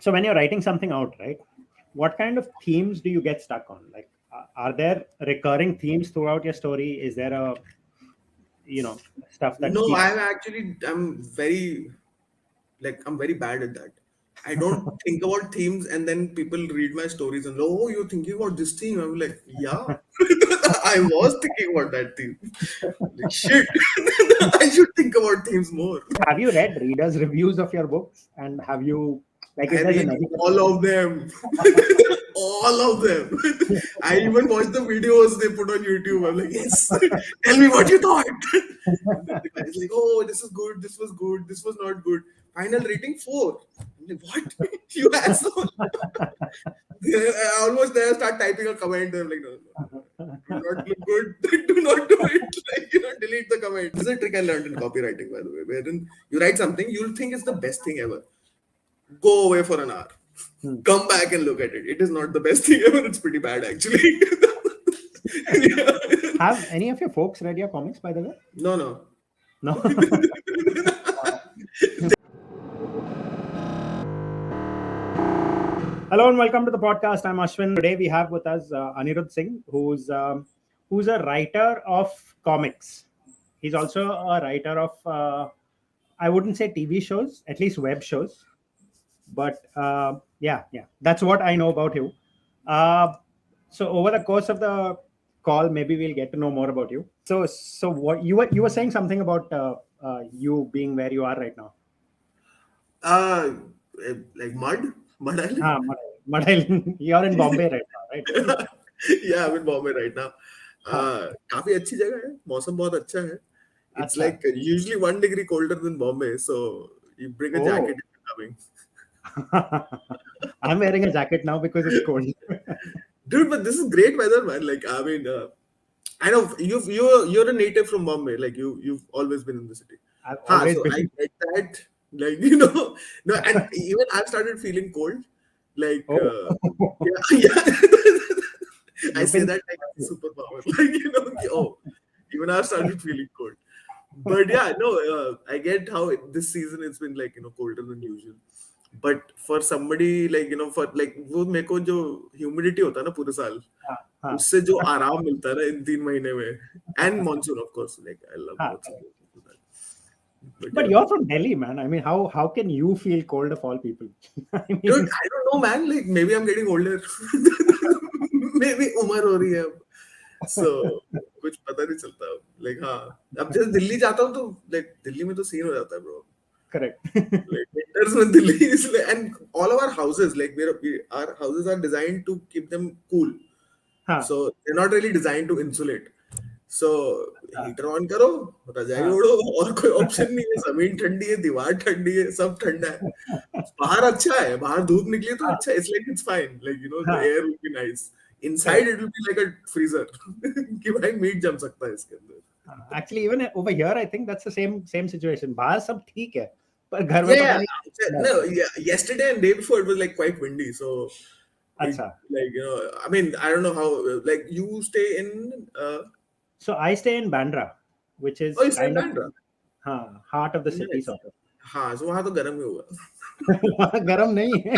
So when you're writing something out, right, what kind of themes do you get stuck on? Like, are there recurring themes throughout your story? Is there a, stuff that No, keeps? I'm very bad at that. I don't think about themes, and then people read my stories and oh, you're thinking about this theme. I'm like, yeah, I was thinking about that theme. Like, shit, I should think about themes more. Have you read readers' reviews of your books? And have you, like, if I there's a read negative? all of them. All of them. I even watched the videos they put on YouTube. I'm like, yes, tell me what you thought. And then the guy's like, oh, this is good, this was good, this was not good. Final rating 4. I'm like, what? You asshole. I almost there start typing a comment. I'm like, no, do not look good. Do not do it. Like, delete the comment. This is a trick I learned in copywriting, by the way, wherein you write something, you'll think it's the best thing ever. Go away for an hour. Come back and look at it. It is not the best thing ever. It's pretty bad, actually. Yeah. Have any of your folks read your comics, by the way? No. No. Hello and welcome to the podcast. I'm Ashwin. Today we have with us Anirudh Singh, who's a writer of comics. He's also a writer of I wouldn't say TV shows, at least web shows. But yeah, that's what I know about you. So over the course of the call, maybe we'll get to know more about you. So what you were saying something about you being where you are right now. Like Mud Island. Mud Island. You're in Bombay right now, right? Yeah, I'm in Bombay right now. काफी अच्छी जगह है. मौसम बहुत अच्छा है. It's like usually 1 degree colder than Bombay, so you bring a jacket if you're coming. I'm wearing a jacket now because it's cold. Dude, but this is great weather, man. Like, I mean, I know you're a native from Bombay. Like, you've always been in the city. I've always So been. I get that. Like, no, and even I started feeling cold. Like, yeah. I say that like it's a superpower. Like, even I started feeling cold. But yeah, no, I get how this season it's been like, colder than usual. But for somebody like, for like, वो मेरे को जो humidity होता है ना पूरे साल, उससे जो आराम मिलता है ना इन 3 महीने में, and monsoon of course, like I love monsoon. But you're from Delhi, man. I mean, how can you feel cold of all people? Dude, I don't know, man. Like maybe I'm getting older. Maybe उम्र हो रही है अब. So कुछ पता नहीं चलता. Like हाँ, अब जैसे दिल्ली जाता हूँ तो like दिल्ली में तो सीन हो जाता है, bro. Correct. Like winters in Delhi is like, and all of our houses, like our houses are designed to keep them cool. So they're not really designed to insulate. So heater on करो, रजाई ओढ़ो, और कोई option नहीं है. जमीन ठंडी है, दीवार ठंडी है, सब ठंडा है. बाहर अच्छा है, बाहर धूप निकली तो अच्छा है. It's like it's fine. Like the air will be nice. Inside it will be like a freezer. कि भाई मीट जम सकता है इसके अंदर. Actually, even over here, I think that's the same situation. बाहर सब ठीक है, पर घर में पता नहीं. No, yesterday and day before it was like quite windy. So like I mean, I don't know how. Like you stay in. So I stay in Bandra, which is kind of heart of the city, sort of. हाँ, so वहाँ तो गर्म ही होगा. गर्म नहीं है.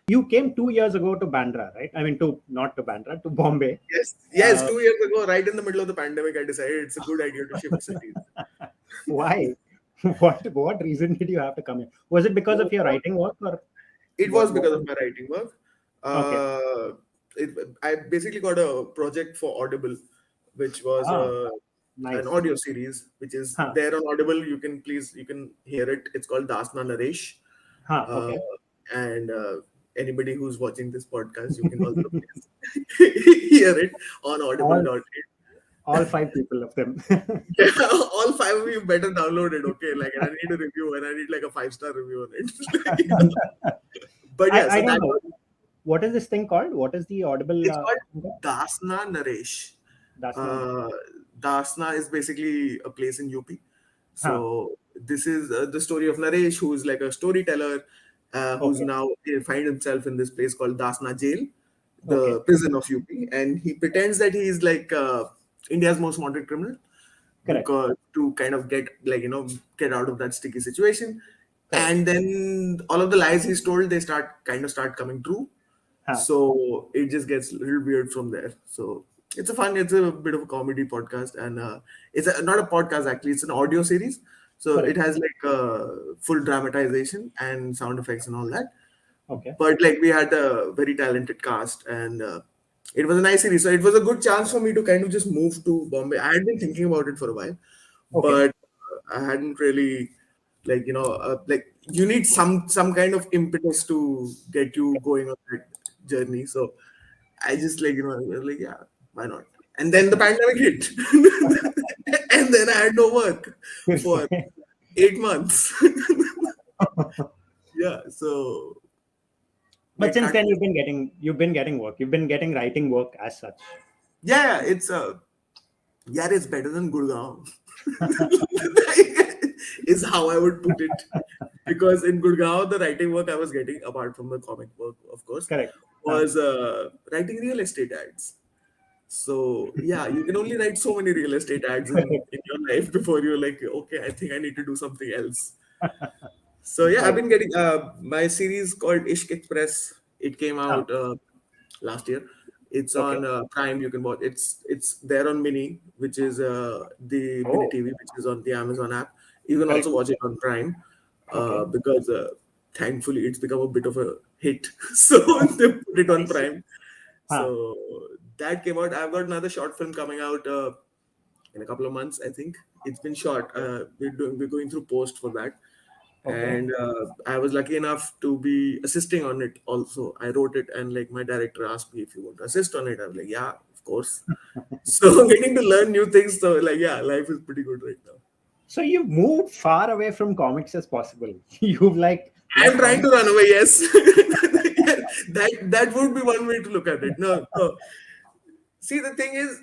You came 2 years ago to Bandra, right? I mean, not to Bandra, to Bombay. Yes, 2 years ago, right in the middle of the pandemic, I decided it's a good idea to shift cities. Why? What reason did you have to come here? Was it because of your writing work, or? It was because of my writing work. I basically got a project for Audible, which was an audio series, which is there on Audible. You can hear it. It's called Dasna Naresh. And anybody who's watching this podcast, you can also hear it on Audible.in. All 5 people of them. Yeah, all 5 of you better download it, okay? Like, and I need a review, and I need like a 5-star review on it. But yeah, I don't know. What is this thing called? What is the Audible? It's called Dasna Naresh. Dasna is basically a place in UP. So this is the story of Naresh, who is like a storyteller, who's now find himself in this place called Dasna Jail, the prison of UP, and he pretends that he is like India's most wanted criminal. Correct. Because to kind of get out of that sticky situation. Correct. and then all of the lies he's told, they start coming true. Huh. So it just gets a little weird from there. So it's a bit of a comedy podcast, and not a podcast actually, it's an audio series. So it Correct. has like full dramatization and sound effects and all that. Okay. But like we had a very talented cast, and it was a nice series. So it was a good chance for me to kind of just move to Bombay. I had been thinking about it for a while, Okay. but I hadn't really like you need some kind of impetus to get you going on that journey. So I just I was like, yeah, why not? And then the pandemic hit, and then I had no work for 8 months. Yeah, so But it since had then, you've been getting work. You've been getting writing work as such. yeah, it's better than Gurgaon. Is how I would put it. Because in Gurgaon, the writing work I was getting, apart from the comic work, of course, Correct. was writing real estate ads. So yeah, you can only write so many real estate ads in your life before you're like, okay, I think I need to do something else. So yeah, I've Right. been getting my series called Ishq Express. It came Huh. out last year. It's Okay. on Prime. You can watch. It's there on Mini, which is the Mini Oh, TV, which is on the Amazon app. You can correct. also watch it on Prime Okay. because thankfully it's become a bit of a hit. So they put it on Nice. Prime. Huh. So that came out. I've got another short film coming out in a couple of months. I think it's been shot. We're going through post for that, Okay. and I was lucky enough to be assisting on it also. I wrote it, and like my director asked me if you want to assist on it. I was like, yeah, of course. So getting to learn new things. So like, yeah, life is pretty good right now. So you've moved far away from comics as possible. You've like I'm left trying to comics. run away. Yes, yeah, that would be one way to look at it. No, no. See, the thing is,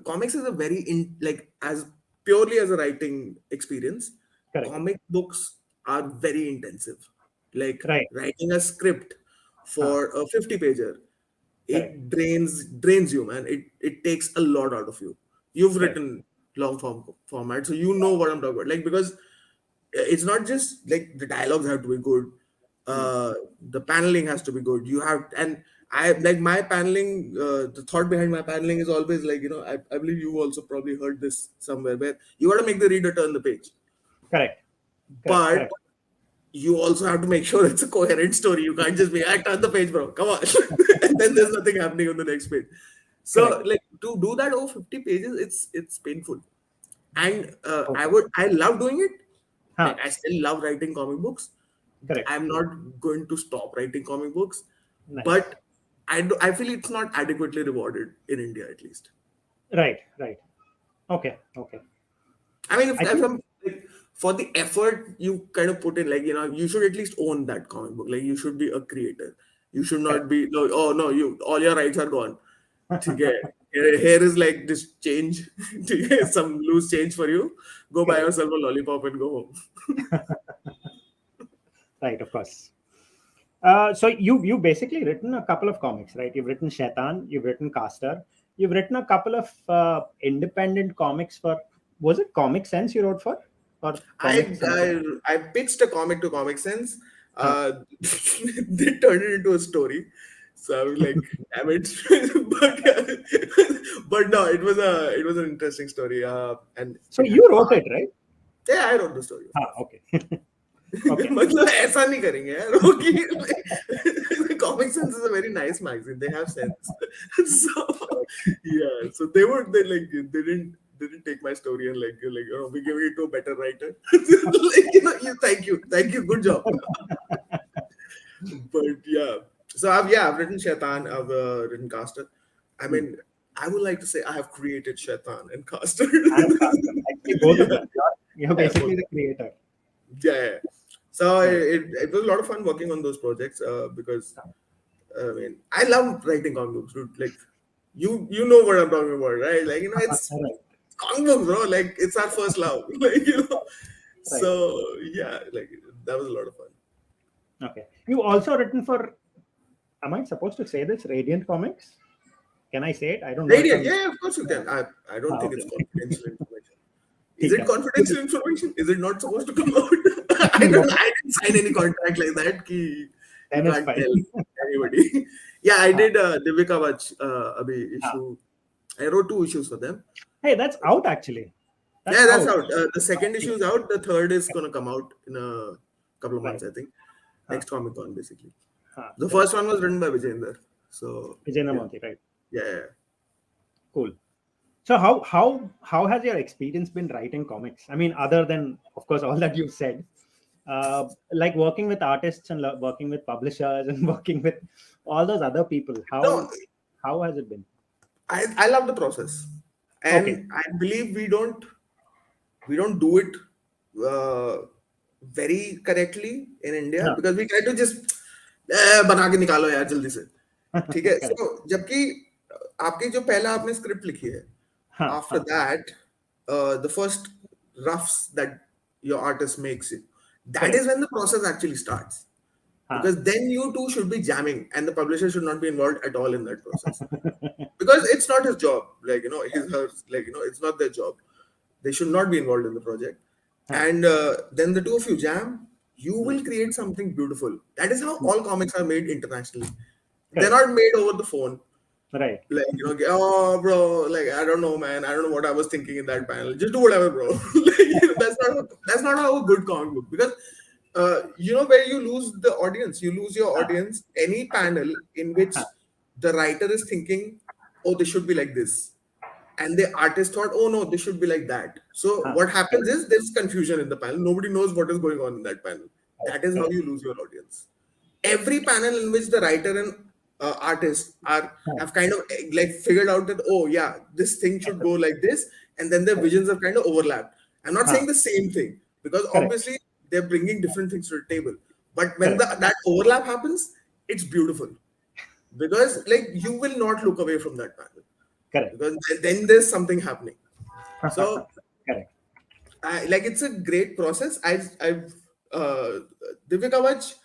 comics is a very like as purely as a writing experience. Correct. Comic books are very intensive. Like Right. writing a script Huh. for a 50 pager, Correct. it drains you, man. It takes a lot out of you. You've Correct. written long format, so you know what I'm talking about. Like because it's not just like the dialogues have to be good, Hmm. the paneling has to be good. You have and I like my paneling. The thought behind my paneling is always like I believe you also probably heard this somewhere where you got to make the reader turn the page, Correct. Correct. but Correct. you also have to make sure it's a coherent story. You can't just be turn the page, bro. Come on, and then there's nothing happening on the next page. Correct. So like to do that over 50 pages, it's painful, and Okay. I love doing it. Huh. Like I still love writing comic books. Correct. I'm not going to stop writing comic books, Nice. but I feel it's not adequately rewarded in India at least. Right. Right. Okay. Okay. I mean, I if think I'm like, for the effort you kind of put in, like you should at least own that comic book. Like you should be a creator. You should correct. not be no. Oh no, you all your rights are gone. To get here is like this change to get some loose change for you. Go buy Correct. yourself a lollipop and go home. Right. Of course. So you basically written a couple of comics, right? You've written Shaitan, you've written Caster, you've written a couple of independent comics for. Was it Comic Sense you wrote for, or Comic I something? I, I pitched a comic to Comic Sense. Huh. They turned it into a story. So I was like, damn it. But no, it was an interesting story. And So it had you wrote heart. it, right? Yeah, I wrote the story, of Ah, course. okay. Okay. मतलब ऐसा नहीं करेंगे यार okay like, Comic Sense is a very nice magazine, they have sense. So yeah, so they didn't take my story and we're giving it to a better writer. Like thank you, good job. But yeah, so I've written Shaitan, I've written Caster. I Hmm. mean, I would like to say I have created Shaitan and Caster. And Caster, actually both of Yeah, them. You're yeah, both. basically the creator. Yeah, yeah. So Correct. it was a lot of fun working on those projects because I mean I love writing comic books, dude. Like you know what I'm talking about, right? Like it's Right. comic books, bro. Like it's our first love, Right. So yeah, like that was a lot of fun. Okay. You also written for. Am I supposed to say this? Radiant Comics? Can I say it? I don't know if Radiant, I'm. yeah, of course you can. I don't Ah, think it's okay. confidential information. Is ठीक it है. confidential information? Is it not supposed to come out? I No, don't know. I didn't sign any contract like that. Ki you then it's can't fine. tell anybody. Yeah, I हाँ, did Divyakavach abhi हाँ. issue. I wrote 2 issues for them. Hey, that's out actually. That's Yeah, that's out. out. The second issue is out. The third is gonna come out in a couple of Right. months, I think. हाँ, Next Comic Con, basically. हाँ. The Correct. first one was written by Vijayender. So Vijay yeah, Namonti, right? yeah. Cool. So how has your experience been writing comics? I mean, other than of course all that you've said, like working with artists and working with publishers and working with all those other people. No, How has it been? I love the process, Okay. and I believe we don't do it uh, very correctly in India हाँ, because we try to just बना के निकालो यार जल्दी से ठीक है correct. so जबकि आपकी जो पहला आपने स्क्रिप्ट लिखी है हाँ, after हाँ, that the first roughs that your artist makes it that correct. is when the process actually starts हाँ. because then you two should be jamming and the publisher should not be involved at all in that process because it's not his job like his her like it's not their job they should not be involved in the project हाँ, and then the two of you jam you hmm, will create something beautiful that is how hmm, all comics are made internationally they're correct. not made over the phone Right. like oh bro like I don't know man I don't know what I was thinking in that panel just do whatever bro like, that's not how a good comic book because where you lose the audience you lose your हाँ, audience any panel in which हाँ, the writer is thinking oh this should be like this and the artist thought oh no this should be like that so हाँ, what happens correct. is there's confusion in the panel nobody knows what is going on in that panel Correct. that is how Correct. you lose your audience every panel in which the writer and artist are हाँ, have kind of like figured out that oh yeah this thing should go like this and then their correct. visions have kind of overlapped I'm not saying हाँ, the same thing because correct. obviously they're bringing different things to the table but when Correct. that overlap happens it's beautiful because like you will not look away from that panel Correct. because then there's something happening so Correct. like it's a great process. I've Divyakavach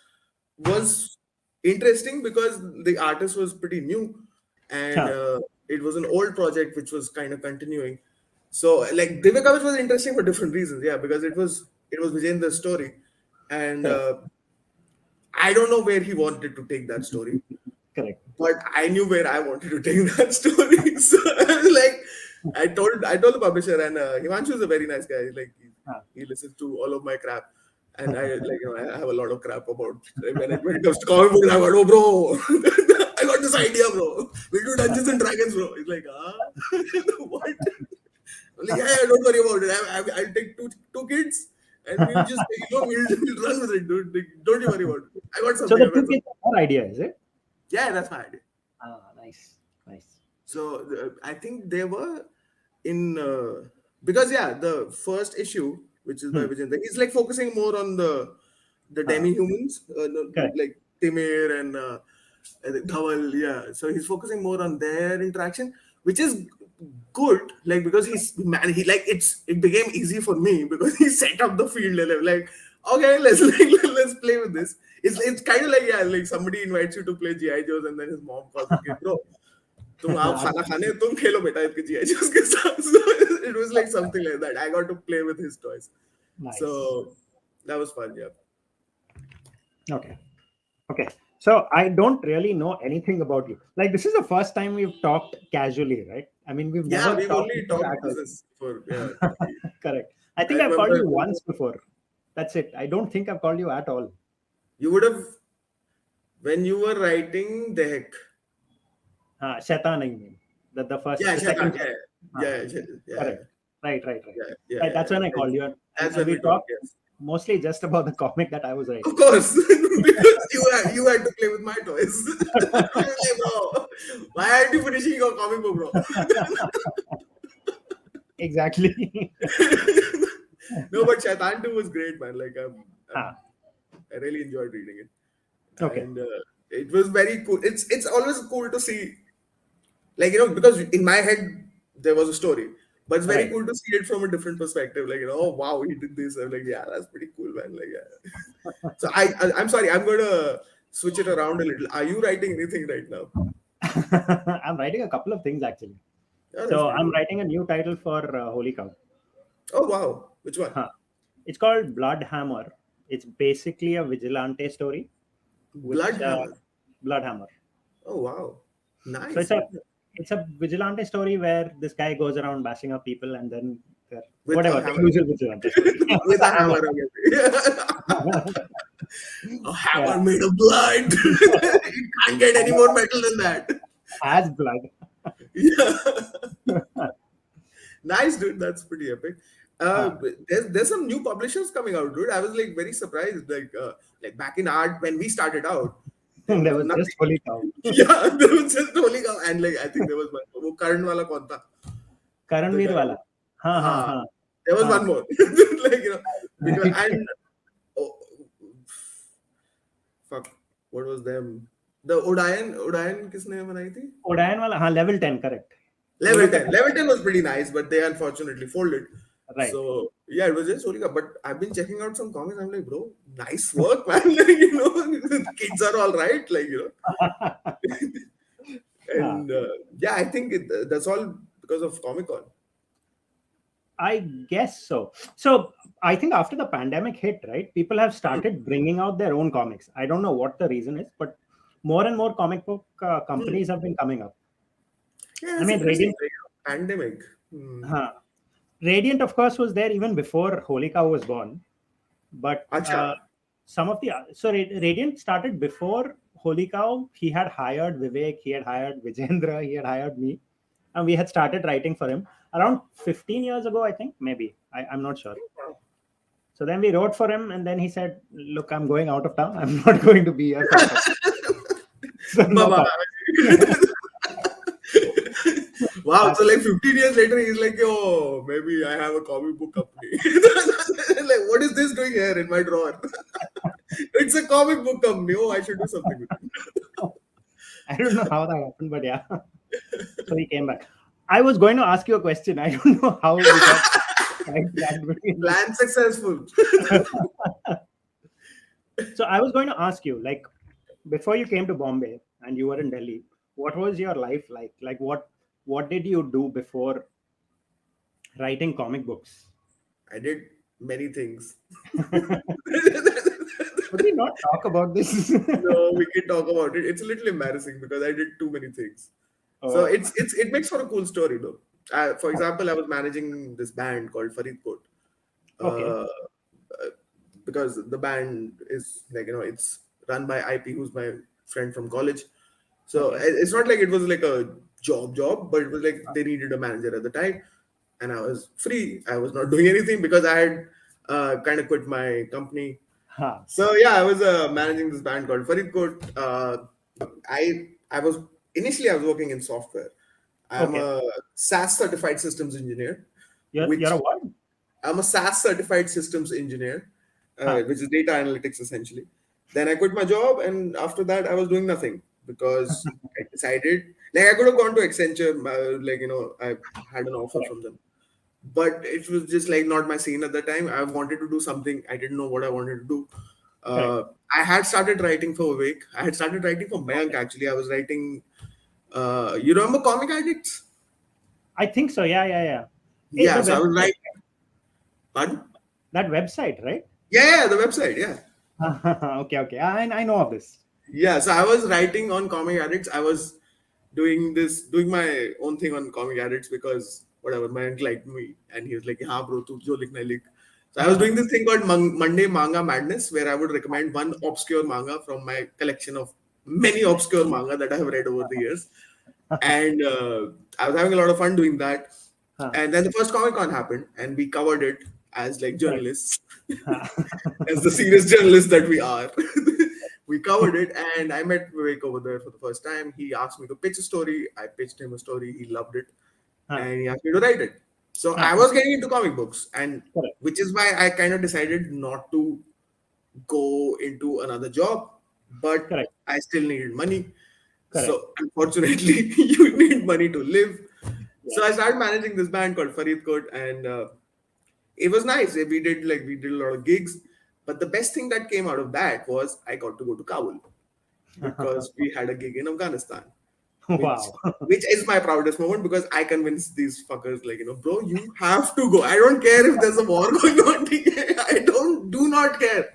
was interesting because the artist was pretty new, and हाँ, it was an old project which was kind of continuing. So like Divyakavach was interesting for different reasons. Yeah, because it was Vijendra's story, and correct. I don't know where he wanted to take that story, Correct. but I knew where I wanted to take that story. So I was like, I told the publisher, and Himanshu is a very nice guy. Like हाँ. he listens to all of my crap, and I like I have a lot of crap about when it comes to comic books. I went, oh bro, I got this idea, bro. We'll do Dungeons and Dragons, bro. He's like, what? I'm like, yeah, don't worry about it. I'll take two kids. And we'll just, we'll run with it, dude. Like, don't you worry about it. I got So something. the I got two something. kids are your idea, is it? Yeah, that's my idea. Ah, nice. Nice. So I think they were in because yeah, the first issue, which is by Hmm. Vijay, he's like focusing more on the Ah, demi-humans, correct. like Timir and I think Dhawal. Yeah, so he's focusing more on their interaction, which is good. Like because he like it became easy for me because he set up the field and I'm like okay, let's play with this. It's kind of like yeah, like somebody invites you to play GI Joes and then his mom calls the kid, bro. तुम आओ खाना खाने तुम खेलो बेटा इसके GI के साथ. So it was like something like that. I got to play with his toys, Nice. so that was fun. Yeah, Okay. Okay. So I don't really know anything about you. Like this is the first time we've talked casually, right? I mean, we've yeah. never We've talked only before talked at all. business for yeah. Correct. I I think I've called remember you once before. That's it. I don't think I've called you at all. you would have when you were writing the heck. Shaitan, I mean. The first, Yeah, the Shaitan. second. Yeah, Ah, yeah, yeah, correct. Right. yeah, yeah, Right. That's when I yeah. called you. That's And when we we talked. talked Yes, mostly just about the comic that I was of writing. course, because you had to play with my toys. I was like, bro, why aren't you finishing your comic book, bro? Exactly. No, but Shaitan 2 was great, man. Like, Ah, I really enjoyed reading it, okay. and it was very cool. It's always cool to see, like because in my head there was a story, but it's very Right. cool to see it from a different perspective. Like, oh wow, he did this. I'm like, yeah, that's pretty cool, man. Like, yeah. So I'm sorry, I'm gonna switch it around a little. Are you writing anything right now? I'm writing a couple of things actually. Yeah, that's So pretty I'm good. writing a new title for Holy Cow. Oh wow, which one? Huh. It's called Blood Hammer. It's basically a vigilante story, which Bloodhammer. Blood Hammer. Oh wow, So nice. Okay. it's a vigilante story where this guy goes around bashing up people, and then With a whatever the hammer. usual vigilante story With with a a hammer. hammer. Okay. A Yeah, hammer made of blood. You can't get any more metal than that. as blood. Yeah. Nice, dude. That's pretty epic. Huh. There's some new publishers coming out, dude. I was like very surprised. Like back in art when we started out, there There was was just nothing. holy cow. Yeah, there was just holy cow, and like I think there was one. वो करण वाला कौन था? The Karanveer guy. wala. Ha ha Ah, ha. there was Ha. one more. Like because Right. and oh, fuck, what was them? The Udayan किसने बनाई थी? Odayan wala. Ha, level 10, correct. वो Level लोग 10. Level 10 was pretty nice, but they unfortunately folded. right. So yeah, it was just Holika. But I've been checking out some comics. I'm like, bro, nice work, man. The kids are all right, Ha. and yeah, I think that's all because of Comic Con. I guess so. So I think after the pandemic hit, right, people have Hmm. started bringing out their own comics. I don't know what the reason is, but more and more comic book Hmm. companies have been coming up. Yeah, I that's mean, interesting. Radiant, Pandemic. Hmm. huh. Radiant, of course, was there even before Holy Cow was born. But Acha. some of the Radiant started before Holy Cow. He had hired Vivek, he had hired Vijendra, he had hired me, and we had started writing for him around 15 years ago, I think, maybe. I'm not sure. So then we wrote for him, and then he said, "Look, I'm going out of town. I'm not going to be here for a couple." So no Baba. comment. Wow, That's so like 15 years later, he's like, yo, maybe I have a comic book company. Like, what is this doing here in my drawer? It's a comic book company. Oh, I should do something with it. I don't know how that happened, but yeah. So he came back. I was going to ask you a question. I don't know how we got sidetracked between this. Plan successful. So I was going to ask you, like, before you came to Bombay and you were in Delhi, what was your life like? Like, what did you do before writing comic books? I did many things. Could we not talk about this? No, we can talk about it. It's a little embarrassing because I did too many things. So Oh, it makes for a cool story though. For example, I was managing this band called Faridkot. okay. Uh, because the band is like it's run by IP, who's my friend from college. So Okay. it's not like it was like a job, but it was like they needed a manager at the time, and I was free. I was not doing anything because I had kind of quit my company. Ha. So yeah, I was managing this band called Faridkot. I was initially I was working in software. I'm Okay. a SaaS certified systems engineer, You're which a what? I'm a SaaS certified systems engineer, Ha. which is data analytics essentially. Then I quit my job, and after that, I was doing nothing because I decided, like, I could have gone to Accenture, I had an offer Correct. from them, but it was just like not my scene at the time. I wanted to do something. I didn't know what I wanted to do. Correct. I had started writing for Vivek. I had started writing for Mayank Okay. actually. I was writing. You remember Comic Addicts? I think so. Yeah, yeah, yeah. Hey, the Yeah, so I was website, writing. Pardon? that website, right? Yeah, the website. Yeah. Okay, okay. I know of this. Yeah, so I was writing on Comic Addicts. I was doing my own thing on Comic Addicts because whatever, my uncle liked me and he was like, "हाँ bro, तू जो लिखना है लिख." So I was doing this thing called Monday Manga Madness, where I would recommend one obscure manga from my collection of many obscure manga that I have read over the years, and I was having a lot of fun doing that. Huh. And then the first Comic Con happened, and we covered it as like Correct. journalists, Huh. as the serious journalists that we are. We covered it, and I met Vivek over there for the first time. He asked me to pitch a story. I pitched him a story. He loved it, Huh. and he asked me to write it. So Huh. I was getting into comic books, and Correct. which is why I kind of decided not to go into another job, but Correct. I still needed money. Correct. So unfortunately, you need money to live. So I Yes. started managing this band called Faridkot, and it was nice. We did a lot of gigs, but the best thing that came out of that was I got to go to Kabul because we had a gig in Afghanistan. which Wow. which is my proudest moment because I convinced these fuckers, like, bro, you have to go. I don't care if there's a war going on. I do not care.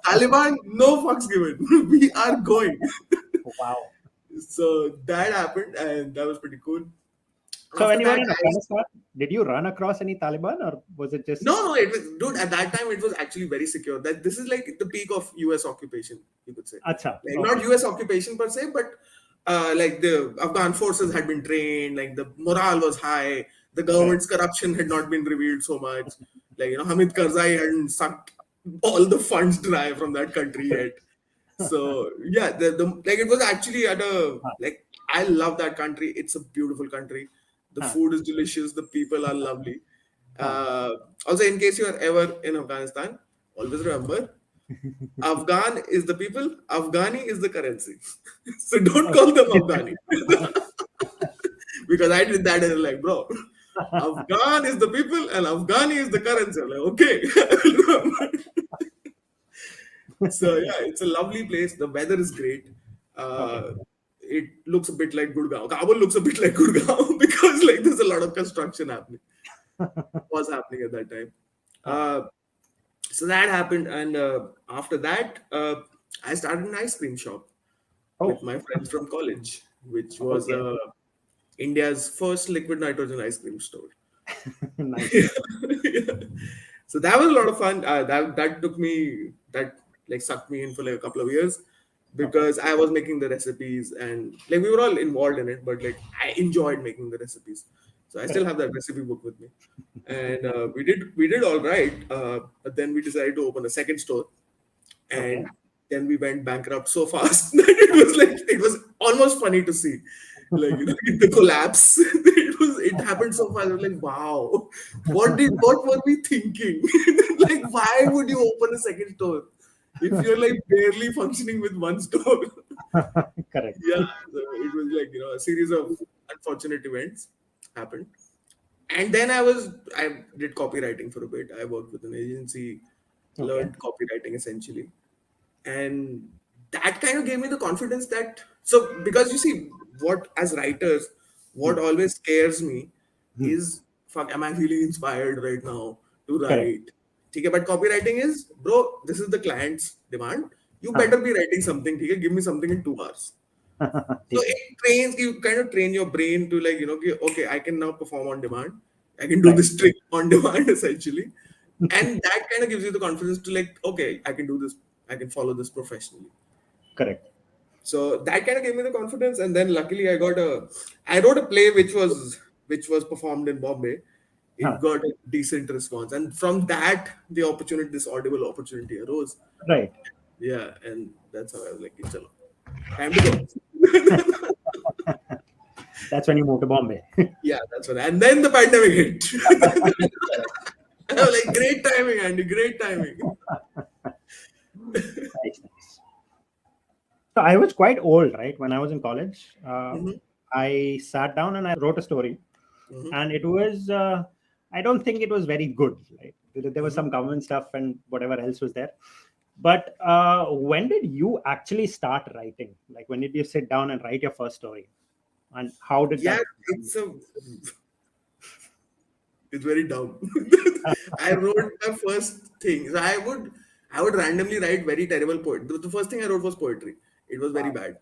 Taliban, no fucks given. We are going. Wow. So that happened, and that was pretty cool. So when After you were that, in Afghanistan, did you run across any Taliban, or was it just no, it was, dude. At that time, it was actually very secure. That this is like the peak of U.S. occupation, you could say. Acha? Like not Okay. U.S. occupation per se, but like the Afghan forces had been trained. Like the morale was high. The Correct. government's corruption had not been revealed so much. Like Hamid Karzai hadn't sucked all the funds dry from that country yet. So yeah, the like it was actually at a Huh. like I love that country. It's a beautiful country. The Huh. food is delicious. The people are lovely. Huh. Uh, Also, in case you are ever in Afghanistan, always remember Afghan is the people, Afghani is the currency. So don't call them Afghani. Because I did that and I'm like, bro, Afghan is the people and Afghani is the currency. I'm like, okay. So yeah, it's a lovely place. The weather is great. Okay. It looks a bit like Gurgaon. Kabul looks a bit like Gurgaon because like there's a lot of construction happening. Was happening at that time. Huh. Uh, so that happened, and after that, I started an ice cream shop with Oh, my friends from college, which was okay. India's first liquid nitrogen ice cream store. Nice. Yeah. So that was a lot of fun. That took me that like sucked me in for like a couple of years Okay. because I was making the recipes and like we were all involved in it, but like I enjoyed making the recipes. So I still Correct. have that recipe book with me, and we did all right. But then we decided to open a second store, Okay. and then we went bankrupt so fast that it was almost funny to see, like the collapse. It happened so fast. I was like, wow, what were we thinking? Like, why would you open a second store if you're like barely functioning with one store? Correct. Yeah, so it was like a series of unfortunate events happened, and then I did copywriting for a bit. I worked with an agency, Okay. learned copywriting essentially, and that kind of gave me the confidence that because you see what as writers Hmm. what always scares me Hmm. is fuck, am I feeling inspired right now to Correct. write? Okay, but copywriting is, bro, this is the client's demand, you Huh. better be writing something. Okay, give me something in 2 hours. So ठीक है. it trains you, kind of train your brain to like okay, I can now perform on demand, I can do Right. this trick on demand essentially, and that kind of gives you the confidence to like, okay, I can do this, I can follow this professionally. Correct. So that kind of gave me the confidence, and then luckily I wrote a play which was performed in Bombay. It Huh. got a decent response, and from that this audible opportunity arose. Right. Yeah, and that's how I was like, chalo, time to go. That's when you moved to Bombay. Yeah, that's what. And then the pandemic hit. I was like, great timing, Andy, great timing. Nice, nice. So I was quite old, right? When I was in college, Mhm, I sat down and I wrote a story, mhm, and it was. I don't think it was very good. Right? There was mhm. some government stuff and whatever else was there. But when did you actually start writing? Like, when did you sit down and write your first story? And how did Yeah, that? it's very dumb. I wrote the first thing. So I would randomly write very terrible poetry. The first thing I wrote was poetry. It was very bad.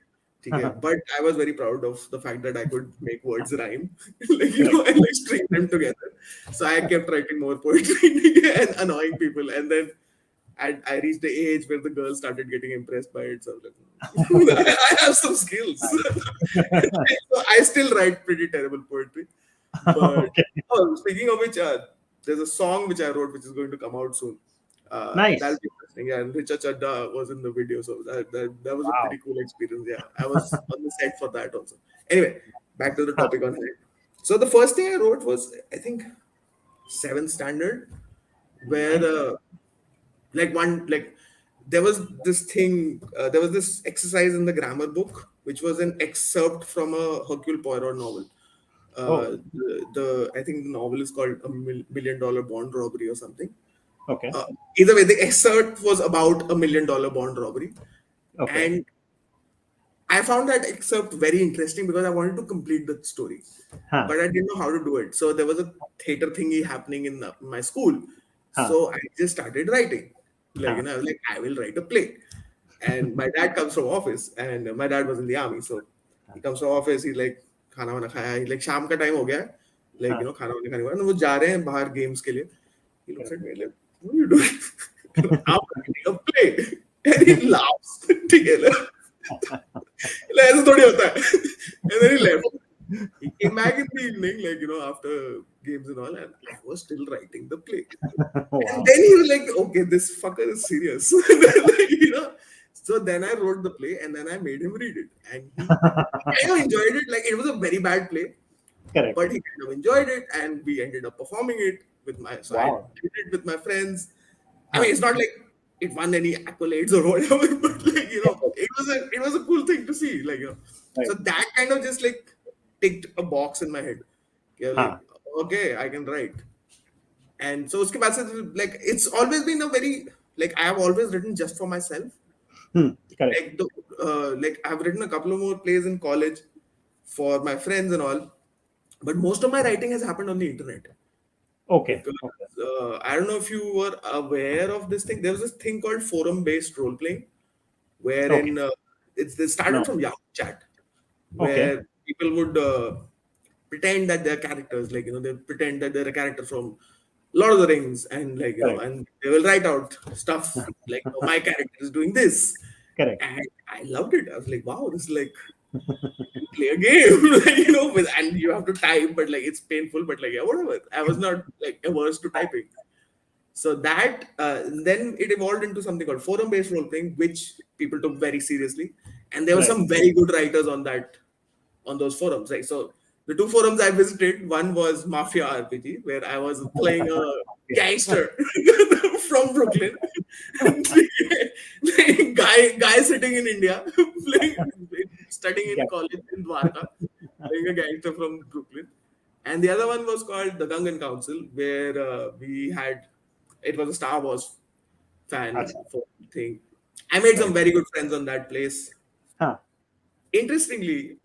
Okay. Wow. But I was very proud of the fact that I could make words rhyme, like Correct. and like string them together. So I kept writing more poetry and annoying people. And then I reached the age where the girls started getting impressed by it. So I was like, I have some skills. So I still write pretty terrible poetry. But Okay. speaking of which, there's a song which I wrote which is going to come out soon. That'll Nice. be interesting. Yeah, and Richa Chadda was in the video, so that was a Wow. pretty cool experience. Yeah, I was on the set for that also. Anyway, back to the Huh. topic on hand. So the first thing I wrote was, I think, seventh standard, where Nice. there was this exercise in the grammar book which was an excerpt from a Hercule Poirot novel. Oh, The I think the novel is called Million Dollar Bond Robbery or something. okay. uh, Either way, the excerpt was about $1 million bond robbery, Okay. and I found that excerpt very interesting because I wanted to complete the story, Huh. but I didn't know how to do it. So there was a theater thingy happening in my school. Huh. So I just started writing. Huh. I was like, I will write a play. And my dad comes from office, and my dad was in the army. So he comes from office. He's like, खाना वाना खाया. He's like, शाम का time हो गया है. Huh. खाना वाना खाने के बाद वो जा रहे हैं बाहर games के लिए. He looks at Correct. me like, what are you doing? I'm writing a play. And he laughs. ठीक है. ऐसा थोड़ी होता है. And then he left. He came back in the evening, after games and all, and I was still writing the play. And Wow. then he was like, okay, this fucker is serious. So then I wrote the play and then I made him read it. And he kind of enjoyed it. Like, it was a very bad play, Correct. but he kind of enjoyed it. And we ended up performing it so I Wow. did it with my friends. I Huh. mean, it's not like it won any accolades or whatever, but it was a cool thing to see. Right. So that kind of just like ticked a box in my head. Yeah, like, Huh. okay, I can write. And so uske baad se, like, it's always been a very, like, I have always written just for myself. Hmm. Correct. Like I've written a couple of more plays in college for my friends and all, but most of my writing has happened on the internet. Okay. Because Okay. I don't know if you were aware of this thing. There was this thing called forum-based role playing, Okay. wherein it started No. from Yahoo Chat, Okay. where people would pretend that they're characters, they pretend that they're a character from Lord of the Rings, and Correct. and they will write out stuff like, my character is doing this, Correct. and I loved it. I was like, wow, this is like you play a game, and you have to type, but like it's painful, but like, yeah, whatever. I was not like averse to typing. So that then it evolved into something called forum-based role playing, which people took very seriously, and there were Right. some very good writers on those forums. Right, so the two forums I visited, one was Mafia RPG, where I was playing a Yeah. gangster from Brooklyn, guy sitting in India, playing, studying in Yeah. college in Dwarka, playing a gangster from Brooklyn. And the other one was called the Gangan Council, where it was a Star Wars fan Acha. thing. I made some Right. very good friends on that place. Huh. Interestingly,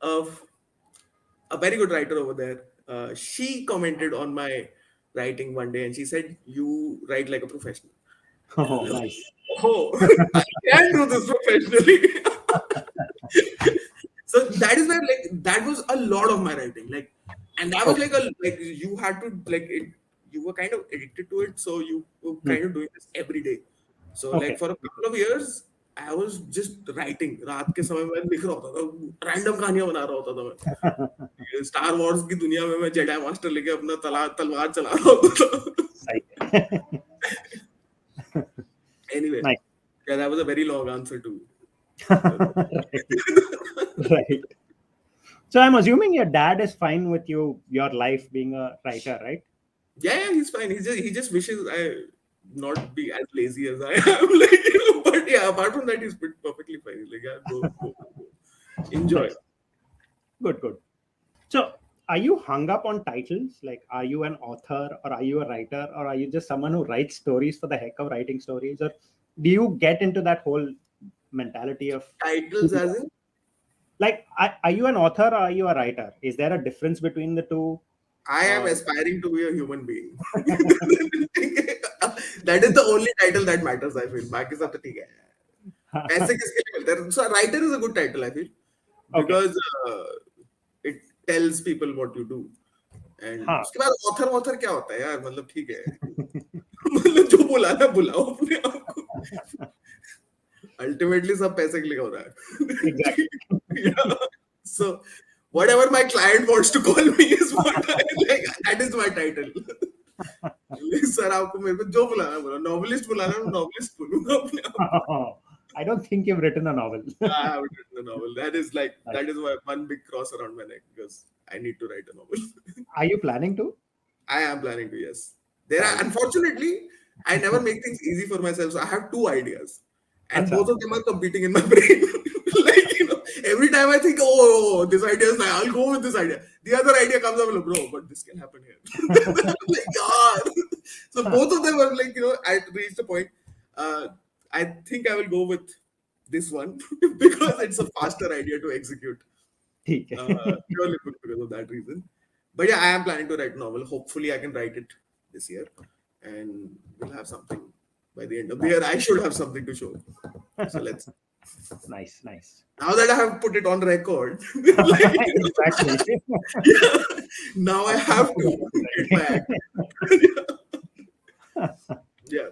a very good writer over there, she commented on my writing one day and she said, "You write like a professional." Oh, And I was nice. like, oh, I can do this professionally. So that is where, like, that was a lot of my writing. Like, and that was Okay. like you had to, like, you were kind of addicted to it. So you were Hmm. kind of doing this every day. So like Okay. for a couple of years, I was just writing. रात के समय में लिख रहा होता था, random कहानियां बना रहा होता था मैं. स्टार वॉर्स की दुनिया में मैं जेडाई मास्टर लेके अपना तलवार चला रहा होता था. Right. Anyway, Nice. yeah, that was a very long answer to. Right. So I'm assuming your dad is fine with your life being a writer, right? Yeah, he's fine. He just wishes I not be as lazy as I am. But yeah, apart from that, he's perfectly fine. He's like, yeah, go. Enjoy. Nice. Good, good. So are you hung up on titles? Like, are you an author or are you a writer or are you just someone who writes stories for the heck of writing stories? Or do you get into that whole mentality of Titles as in? like, are you an author or are you a writer? Is there a difference between the two? I am Or aspiring to be a human being. That is the only title that matters, I feel. बाकी सब तो ठीक है. पैसे किसके लिए मिलते हैं? So writer is a good title, I feel, okay. because it tells people what you do. And हाँ. उसके बाद author क्या होता है यार? मतलब ठीक है. मतलब जो बुलाना बुलाओ अपने आप को. Ultimately सब पैसे के लिए हो रहा है. Exactly. Yeah. So whatever my client wants to call me is what I like. That is my title. Sir आपको मेरे को जो बुलाना बोला, novelist बुलाना मैं novelist बोलूँगा अपने आप को. I don't think you've written a novel. I haven't written a novel. That is Nice. my one big cross around my neck because I need to write a novel. Are you planning to? I am planning to, yes. There are, Right. unfortunately, I never make things easy for myself. So I have two ideas, and Acha. both of them are competing in my brain. Every time I think, oh, this idea is like, I'll go with this idea. The other idea comes up, like, bro, but this can happen here. Like, God. So both of them are like, I reached a point. I think I will go with this one because it's a faster idea to execute. ठीक है. Purely because of that reason. But yeah, I am planning to write a novel. Hopefully, I can write it this year, and we'll have something by the end of the year. I should have something to show. So let's. Nice, nice. Now that I have put it on record, like, Exactly. yeah, now I have to get my act. Yeah.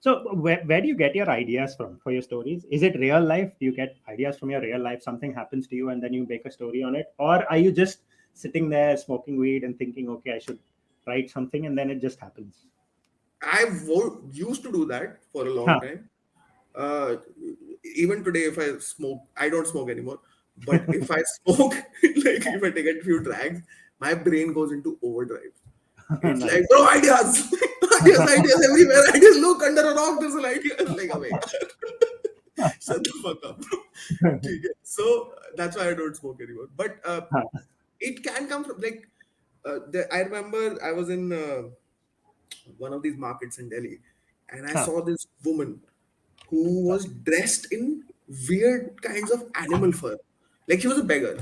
So where do you get your ideas from for your stories? Is it real life? Do you get ideas from your real life? Something happens to you and then you make a story on it? Or are you just sitting there smoking weed and thinking, okay, I should write something, and then it just happens? Used to do that for a long Huh. time. Uh, Even today, if I smoke, I don't smoke anymore. But if I smoke, like if I take a few drags, my brain goes into overdrive. It's like, Nice. bro, ideas, ideas everywhere. Ideas, look under a rock, there's an idea. Like, away. Shut the fuck up. Okay, so that's why I don't smoke anymore. But Huh. it can come from like, I remember I was in one of these markets in Delhi, and I Huh. saw this woman who was dressed in weird kinds of animal fur. Like she was a beggar,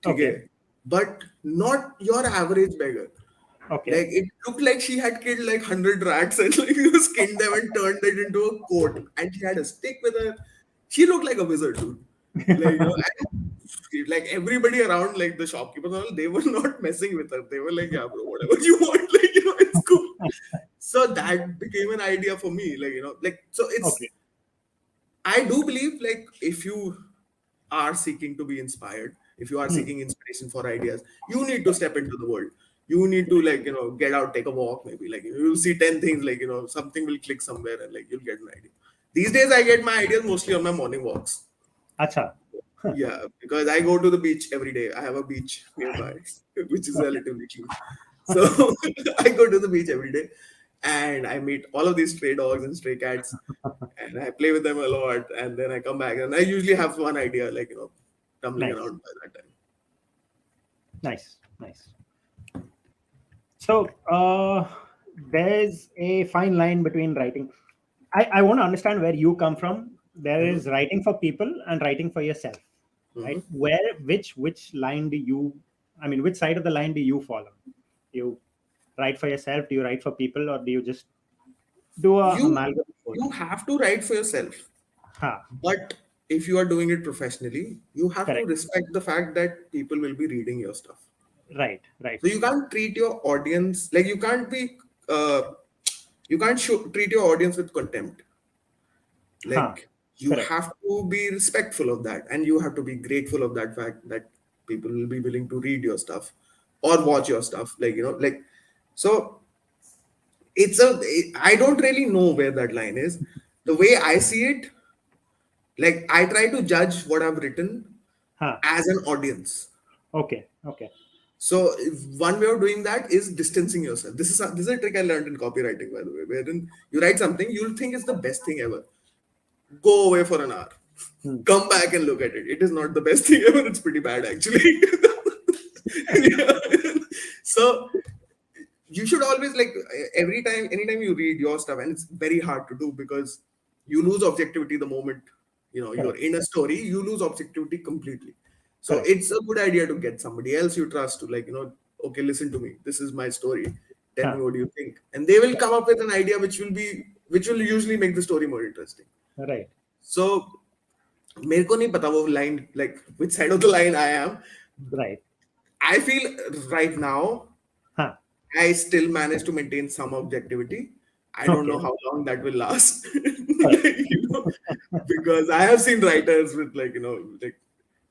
Okay. okay, but not your average beggar. Okay. Like it looked like she had killed like 100 rats and like skinned them and turned it into a coat. And she had a stick with her. She looked like a wizard, dude. Like and, like everybody around, like the shopkeepers, and all, they were not messing with her. They were like, yeah, bro, whatever you want, like it's cool. So that became an idea for me, like like so it's. Okay. I do believe like if you are seeking to be inspired, if you are Hmm. seeking inspiration for ideas, you need to step into the world. You need to like get out, take a walk, maybe like you'll see 10 things, like something will click somewhere and like you'll get an idea. These days, I get my ideas mostly on my morning walks. Acha. Yeah, because I go to the beach every day. I have a beach nearby, which is Okay. relatively clean. So I go to the beach every day, and I meet all of these stray dogs and stray cats, and I play with them a lot. And then I come back, and I usually have one idea, like tumbling Nice. around by that time. Nice. Nice. So there's a fine line between writing. I want to understand where you come from. There Mm-hmm. is writing for people and writing for yourself, Mm-hmm. right? Which line do you? I mean, which side of the line do you follow? Do you write for yourself? Do you write for people, or do you just do a You amalgam of both? you have to write for yourself, Ha, but if you are doing it professionally, you have to correct. respect the fact that people will be reading your stuff. Right, right. So you can't treat your audience like uh, you can't treat your audience with contempt. Ha, Like you correct. have to be respectful of that, and you have to be grateful of that fact that people will be willing to read your stuff or watch your stuff. Like like so I don't really know where that line is. The way I see it, like I try to judge what I've written Ha. as an audience. Okay, okay. So one way of doing that is distancing yourself. This is a trick I learned in copywriting, by the way, wherein you write something, you'll think it's the best thing ever. Go away for an hour. Hmm. Come back and look at it. It is not the best thing ever. It's pretty bad, actually. Yeah. So you should always like anytime you read your stuff, and it's very hard to do because you lose objectivity the moment you're Correct, in a story. You lose objectivity completely. So correct. it's a good idea to get somebody else you trust to like okay, listen to me, this is my story, tell me Ha, what do you think, and they will come up with an idea which will usually make the story more interesting. right, So मेरे को नहीं पता वो line, like which side of the line I am. right. I feel right now Ha. I still manage to maintain some objectivity. I don't know Okay. how long that will last. Correct. Like, because I have seen writers with like, like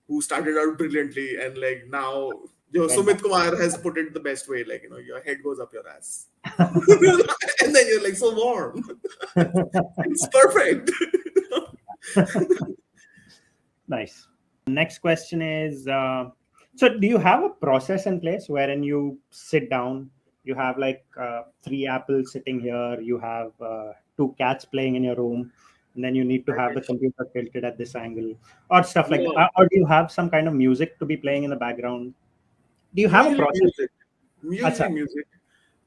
who started out brilliantly and like now, Went down. Sumit Kumar has put it the best way, like, your head goes up your ass. And then you're like so warm. It's perfect. Nice. Next question is so do you have a process in place wherein you sit down, you have like three apples sitting here, you have two cats playing in your room, and then you need to I have the wish. computer tilted at this angle or stuff like that? No, Or do you have some kind of music to be playing in the background? Do you have a usually process? music. Acha. Usually music.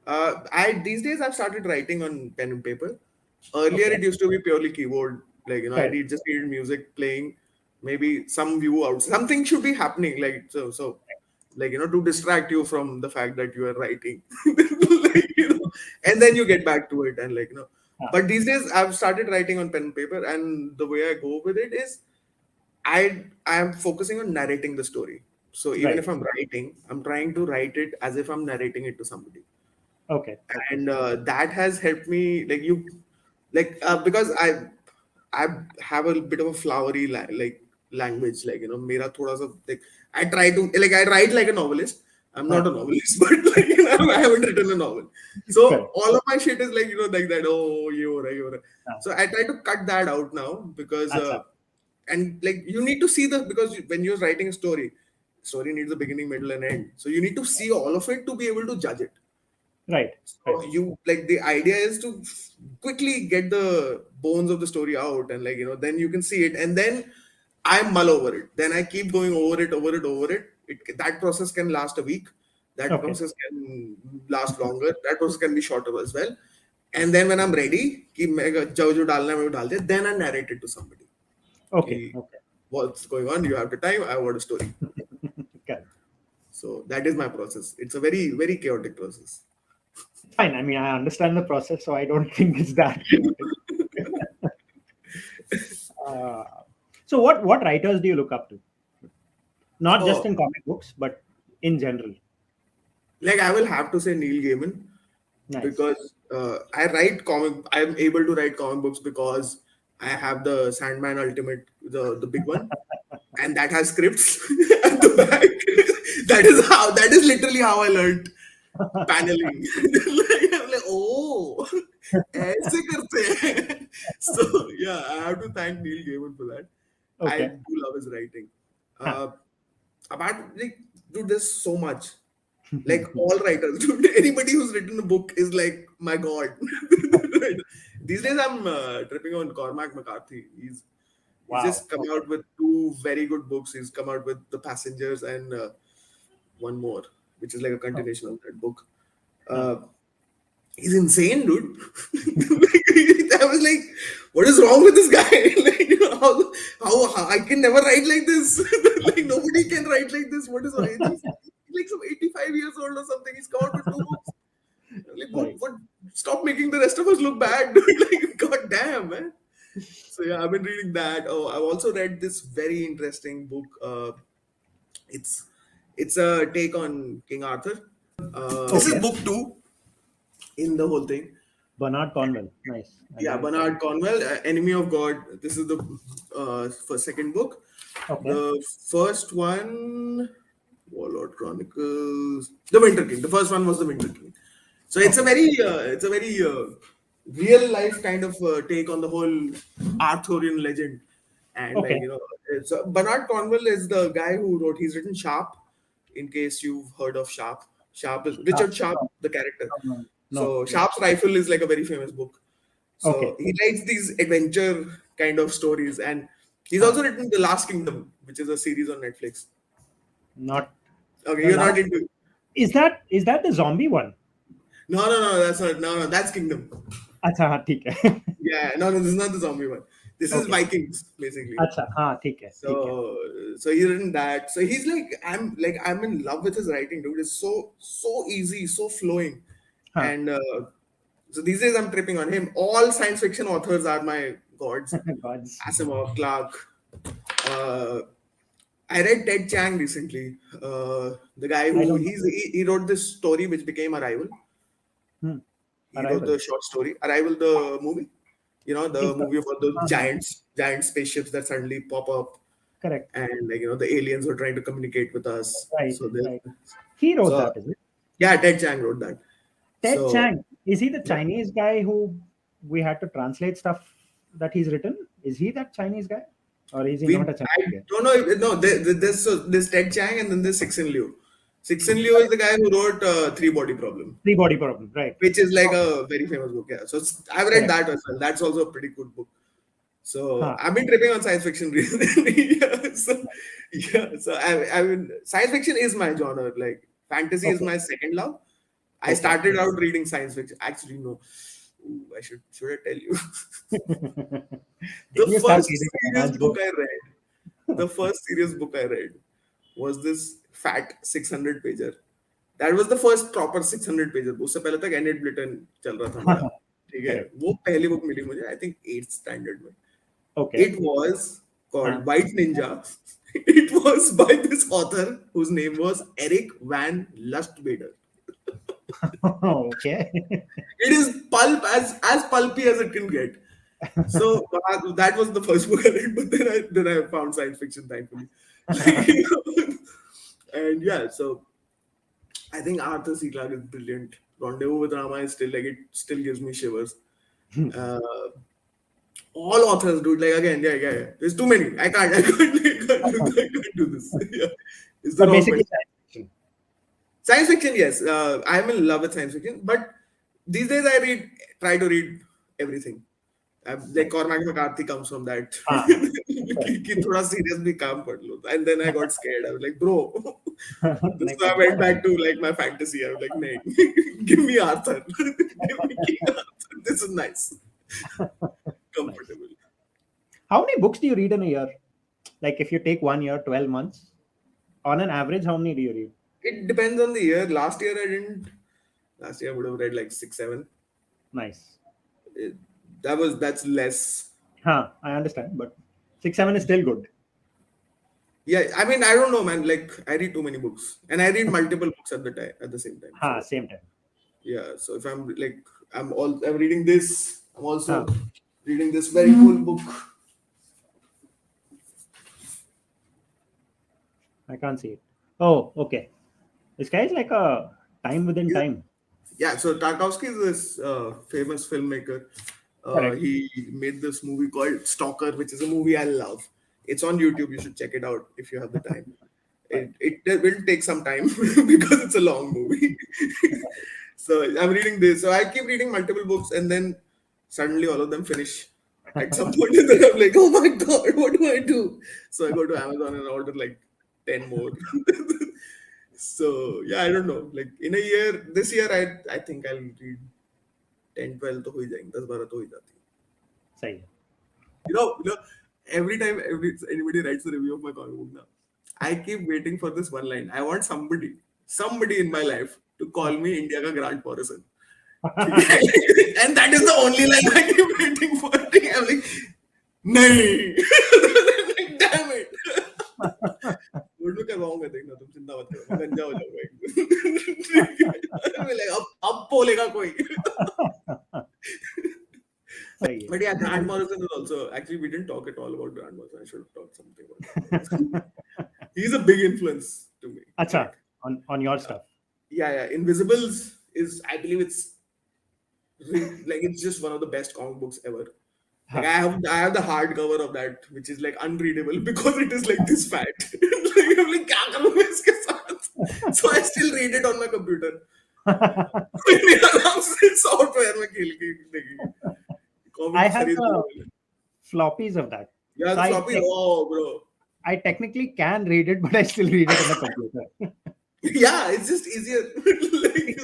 I these days I've started writing on pen and paper. Earlier Okay. it used to be purely keyboard, Like, I Correct. just needed music playing, maybe some view out. Something should be happening, like like, to distract you from the fact that you are writing. Like, and then you get back to it and like, Ah, But these days I've started writing on pen and paper, and the way I go with it is I am focusing on narrating the story. So even right. if I'm writing, I'm trying to write it as if I'm narrating it to somebody, Okay. Okay. and that has helped me. Because I have a bit of a flowery language. Like, mera thoda sa, like, I try to, like, I write like a novelist. I'm not Ah, a novelist, but like, I haven't written a novel. So correct. all of my shit is like, like that. Oh, ye ho raha, ye ho raha. Ah, So I try to cut that out now because acha. and like you need to see because when you're writing a story needs a beginning, middle, and end. So you need to see all of it to be able to judge it. Right. Right. So you like the idea is to quickly get the bones of the story out, and like then you can see it, and then I mull over it. Then I keep going over it, over it, over it. That process can last a week. That Okay. process can last longer. That process can be shorter as well. And then when I'm ready, कि मैं जो डालना है मैं वो डाल दे, then I narrate it to somebody. Okay. कि Okay. what's going on? You have the time. I want a story. Correct. So that is my process. It's a very very chaotic process. Fine. I mean, I understand the process, so I don't think it's that chaotic. Uh, so, what writers do you look up to? Not just Oh, in comic books, but in general. like I will have to say Neil Gaiman Nice. because I'm able to write comic books because I have the Sandman Ultimate, the big one, and that has scripts at the back. That is literally how I learned paneling. Like, I'm like, oh, ऐसे करते हैं. So yeah, I have to thank Neil Gaiman for that. I Okay. do love his writing. Huh. Uh, about like, dude, there's so much. Like all writers, dude, anybody who's written a book is like my god. These days, I'm tripping on Cormac McCarthy. He's Wow. just come Okay. out with two very good books. He's come out with The Passengers and one more, which is like a Oh, continuation of that book. huh. Uh, he's insane, dude. I was like, what is wrong with this guy? Like, how I can never write like this. Like nobody can write like this. What is wrong? He's like some 85 years old or something. He's come out with two books. Like Right. what? Stop making the rest of us look bad, dude. Like god damn, man. So yeah, I've been reading that. Oh, I've also read this very interesting book. It's it's a take on King Arthur. This is Okay. book two in the whole thing. Bernard Cornwell. Nice. I Yeah, didn't. Bernard Cornwell, Enemy of God. This is the first second book. Okay. The first one, Warlord Chronicles, The Winter King. The first one was The Winter King. So Okay. it's a very real life kind of take on the whole Arthurian legend, and like Okay. it's Bernard Cornwell is the guy who wrote. He's written Sharp. In case you've heard of Sharp, Sharp is Ah, Richard Sharp, no. the character. No. No. No. So No. Sharp's Rifle is like a very famous book. So Okay. he writes these adventure kind of stories, and he's Huh. also written The Last Kingdom, which is a series on Netflix. Not Okay, the you're not last. into. Is that the zombie one? No, that's not. No, that's Kingdom. अच्छा हाँ ठीक है. Yeah, no, this is not the zombie one. This is Okay. Vikings, basically. अच्छा हाँ ठीक है ठीक है. So, so he's written that. So he's I'm in love with his writing, dude. It's so easy, so flowing, हाँ. and so these days I'm tripping on him. All science fiction authors are my gods. Gods. Asimov, Clarke. Uh, I read Ted Chiang recently. The guy I who don't know. he wrote this story which became Arrival. Hmm. He wrote Arrival. the short story Arrival, the movie. The Is the movie about the हाँ, giant spaceships that suddenly pop up, correct. and like the aliens were trying to communicate with us. Right. So Right. He wrote so that, is it? yeah, Ted Chiang wrote that. Ted So Chiang. Is he the yeah, Chinese guy who we had to translate stuff that he's written? Is he that Chinese guy? Or is he not a I Chinese guy? don't know. No, this Ted Chiang, and then there's Sixin Liu. Sixin Liu is the guy who wrote Three Body Problem, Three body problem. Right. which is like Okay. a very famous book. Yeah, so I've read Correct. that as well. That's also a pretty good book. So Huh. I've been tripping on science fiction recently. I mean, science fiction is my genre. Like fantasy is Okay. my second love. I Okay. started out reading science fiction. Actually, no. ooh, should I tell you? The You start first reading a serious romance book book. I read, the first serious book I read was this fat 600 pager. That was the first proper 600 pager. उससे पहले तक Annette ब्लिटन चल रहा था मेरा. ठीक है, Correct. वो पहली बुक मिली मुझे, I think 8th standard में. Okay. It was Huh. called White Ninja. It was by this author whose name was Eric Van Lustbader. Okay. It is pulp as pulpy as it can get. So that was the first book I read, but then I found science fiction, thankfully. And yeah, so I think Arthur C. Clarke is brilliant. Rendezvous with Rama is still like it still gives me shivers. Uh, all authors, dude. Like again, yeah. There's too many. I can't do this. Yeah, it's the But wrong basically, question. science fiction. Science fiction, yes. I'm in love with science fiction, but these days try to read everything. Like Nice. Cormac McCarthy comes from that. Ah, correct. कि थोड़ा serious भी काम पढ़ लो. And then I got scared. I was like, bro. Next So I one. went back to like my fantasy. I was like, no, give me Arthur. Give me King Arthur. This is nice. Nice. Comfortable. How many books do you read in a year? Like if you take 1 year, 12 months, on an average, how many do you read? It depends on the year. Last year I didn't. Last year I would have read like 6, 7. Nice. It, that's less. Huh, I understand, but 6, 7 is still good. Yeah, I mean, I don't know, man. Like, I read too many books, and I read multiple books at the same time. Huh, So same time. yeah, so if I'm like, I'm reading this. I'm Huh. also reading this very cool book. I can't see it. Oh, okay. This guy is like a time within Yeah, time. yeah. So Tarkovsky is this famous filmmaker. Correct. He made this movie called Stalker, which is a movie I love. It's on YouTube. You should check it out if you have the time. Right. It will take some time because it's a long movie. So I'm reading this. So I keep reading multiple books, and then suddenly all of them finish at some point, and then I'm like, oh my god, what do I do? So I go to Amazon and order like 10 more. So yeah, I don't know. Like in a year, this year I think I'll read 10, 12 तो हो ही जाएंगे, 10, 12 तो हो ही जाती है. सही है. You know, every time anybody writes a review of my comic book now, I keep waiting for this one line. I want somebody in my life to call me India ka Grant Morrison. And that is the only line I keep waiting for. I'm like, nahi. Damn it. Don't look wrong है, देखना तुम चिंता मत करो, मैं गंजा हो जाऊंगा एक. मैं like अब बोलेगा कोई. सही है. But yeah, Grant Morrison is also actually we didn't talk at all about Grant Morrison. I should have talked something about Grant Morrison. He's a big influence to me. अच्छा, Like, on your stuff. yeah. Invisibles is I believe it's just one of the best comic books ever. Like I have the hardcover of that, which is like unreadable because it is like this fat. Like, I'm like, क्या करूँ मैं इसके साथ? So I still read it on my computer. मेरे आराम से software में खेल के देखेंगे. I Comics have खरीद the low. floppies of that. Yeah, So the floppy. Oh, bro. I technically can read it, but I still read it on the computer. Yeah, it's just easier. Like,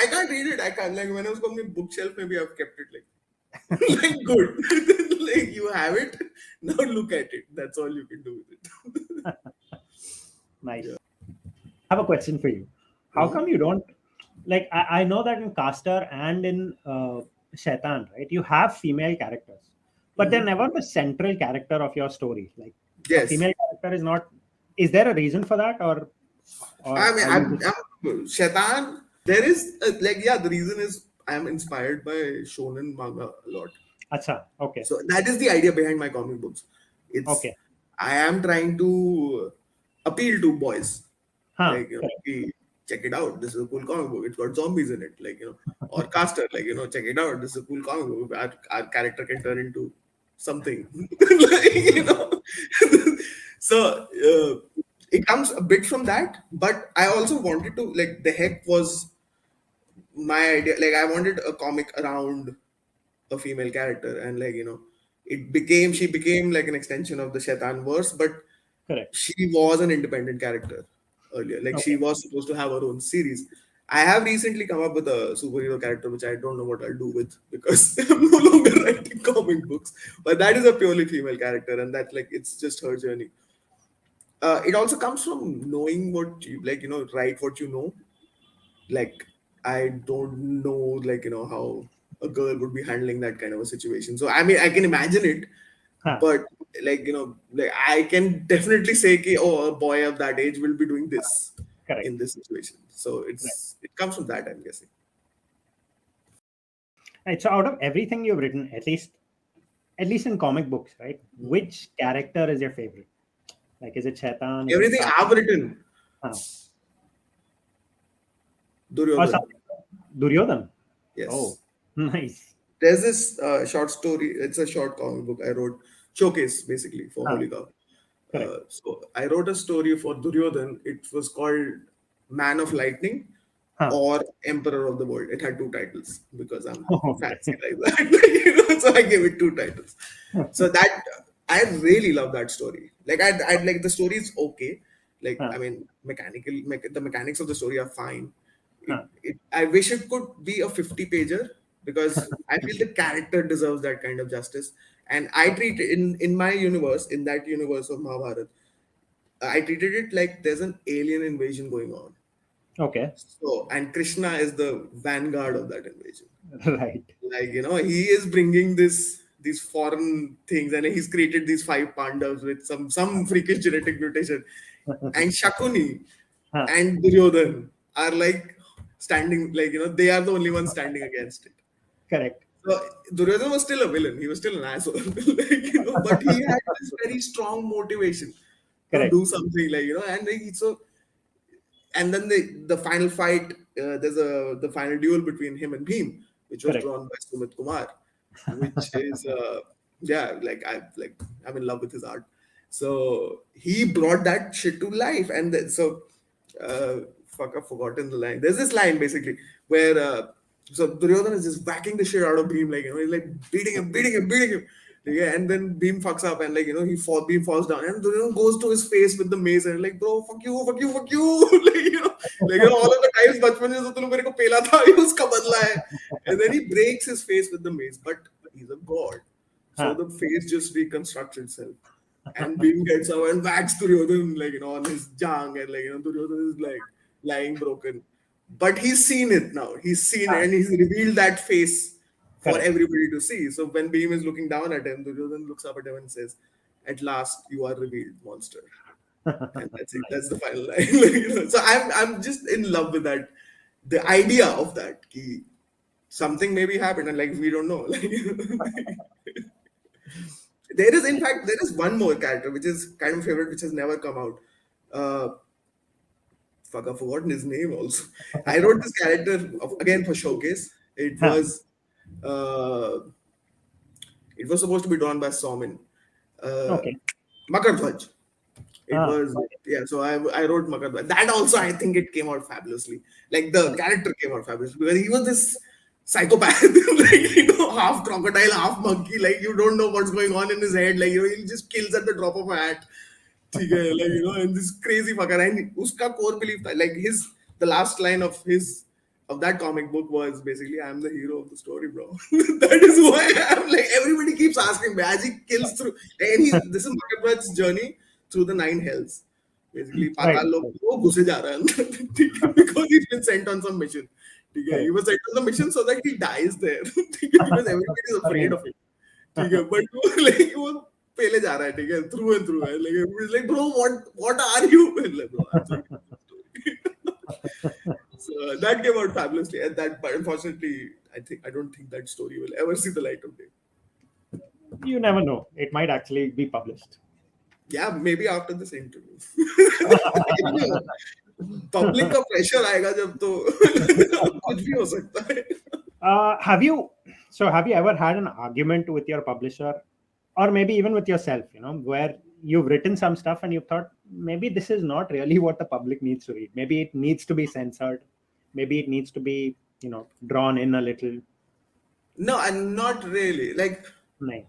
I can't read it. I can't. Like when I was on my bookshelf, maybe I've kept it like good. Like you have it. Now look at it. That's all you can do with it. Nice. Yeah. I have a question for you. How come you don't like? I know that in Caster and in Shaitan, right? You have female characters, but they're never the central character of your story. Like a Yes. female character is not. Is there a reason for that, or I mean, are you just- I'm Shaitan. There is the reason is I'm inspired by shonen manga a lot. Acha, okay, So that is the idea behind my comic books. It's okay, I am trying to appeal to boys. huh, Like, correct. "Hey, check it out. This is a cool comic book. It's got zombies in it. Like, or Caster, like, check it out. This is a cool comic book. Our character can turn into something. Like. So it comes a bit from that, but I also wanted to, like, the heck was my idea. Like, I wanted a comic around a female character, and like, she became like an extension of the Shaitan verse, but Correct. she was an independent character earlier. Like she Okay. was supposed to have her own series. I have recently come up with a superhero character which I don't know what I'll do with because I'm no longer writing comic books. But that is a purely female character, and that like it's just her journey. It also comes from knowing what you like, write what you know. Like I don't know, like how a girl would be handling that kind of a situation. So I mean, I can imagine it, Huh. but like I can definitely say, ki, oh, a boy of that age will be doing this Correct. in this situation. So Right. it comes from that, I'm guessing. Right. So out of everything you've written, at least in comic books, right? Which character is your favorite? Like, is it Shaitan? Is it Everything Kafka? I've written, Huh. Or Duryodhan. something? Duryodhan. Oh, Yes. nice. There's this short story. It's a short comic book I wrote, showcase basically for Huh. Holy Cow. Correct. So I wrote a story for Duryodhan. It was called Man of Lightning Huh. or Emperor of the World. It had two titles because I'm fancy Okay. like that. So I gave it two titles. So that I really love that story. Like I like the story is okay. Like Huh. I mean, the mechanics of the story are fine. Huh. I wish it could be a 50 pager because I feel the character deserves that kind of justice. And I treat it in my universe, in that universe of Mahabharata, I treated it like there's an alien invasion going on. Okay. So, and Krishna is the vanguard of that invasion. Right. Like, he is bringing these foreign things, and he's created these five Pandavas with some freakish genetic mutation. And Shakuni Huh. and Duryodhan are like standing, like, they are the only ones standing against it. Correct. So Duryodhan was still a villain. He was still an asshole, like, but he had this very strong motivation to Correct. do something, like, and like, so, and then the final fight, there's the final duel between him and Bhim, which was Correct. drawn by Sumit Kumar, which is yeah, like I'm in love with his art. So he brought that shit to life, and so fuck, I've forgotten the line. There's this line basically where so Duryodhana is just whacking the shit out of Bhim, like, he's like beating him. Yeah, and then Beam fucks up, and like, Beam falls down, and Duryodhana goes to his face with the mace and like, bro, fuck you, like, all of the times बचपन में जो तूने मेरे को पेला था, ये उसका बदला है. And then he breaks his face with the mace, but he's a god, so Huh. the face just reconstructs itself. And Beam gets up and whacks Duryodhan, like, on his jang, and like, Duryodhan is like lying broken. But he's seen it now. He's seen it, Huh. and he's revealed that face for Correct. everybody to see. So when Beam is looking down at him, Duryodhan looks up at him and says, "At last, you are revealed, monster." And that's it. That's Nice. the final line. Like, so I'm just in love with that. The idea of that, ki something maybe happened, and like we don't know. Like, in fact, there is one more character which is kind of favorite, which has never come out. Uh, Fuck, I've forgotten his name also. I wrote this character again for showcase. Huh. Uh, it was supposed to be drawn by Somin. Uh, Okay. Makardhwaj. It Ah. was, yeah. So I wrote Makardhwaj. That also, I think it came out fabulously. Like the character came out fabulously because he was this psychopath, like, half crocodile, half monkey. Like, you don't know what's going on in his head. Like, he just kills at the drop of a hat. ठीक है, like, and this crazy fucker, and uska core belief था, like, the last line of that comic book was basically, "I'm the hero of the story, bro." That is who I am. Like, everybody keeps asking me as he kills through, and this is Makadwaj's journey through the nine hells. Basically, Right. पाताल लोक Right. वो घुसे जा रहा है अंदर, ठीक है, because he's been sent on some mission. ठीक है, he Correct. was sent on the mission so that he dies there, ठीक है, because everybody is afraid of it. ठीक है, but वो like वो पहले जा रहा है, ठीक है, through and through है, like, everybody's like, bro, what are you? And like, bro, I'm sorry. So that came out fabulously, and that, but unfortunately, I don't think that story will ever see the light of day. You never know. It might actually be published. Yeah, maybe after this interview. Public का pressure आएगा जब तो कुछ भी हो सकता है. Have you ever had an argument with your publisher, or maybe even with yourself, where you've written some stuff and you've thought maybe this is not really what the public needs to read. Maybe it needs to be censored. Maybe it needs to be, drawn in a little. No, and not really. Like, Nahin.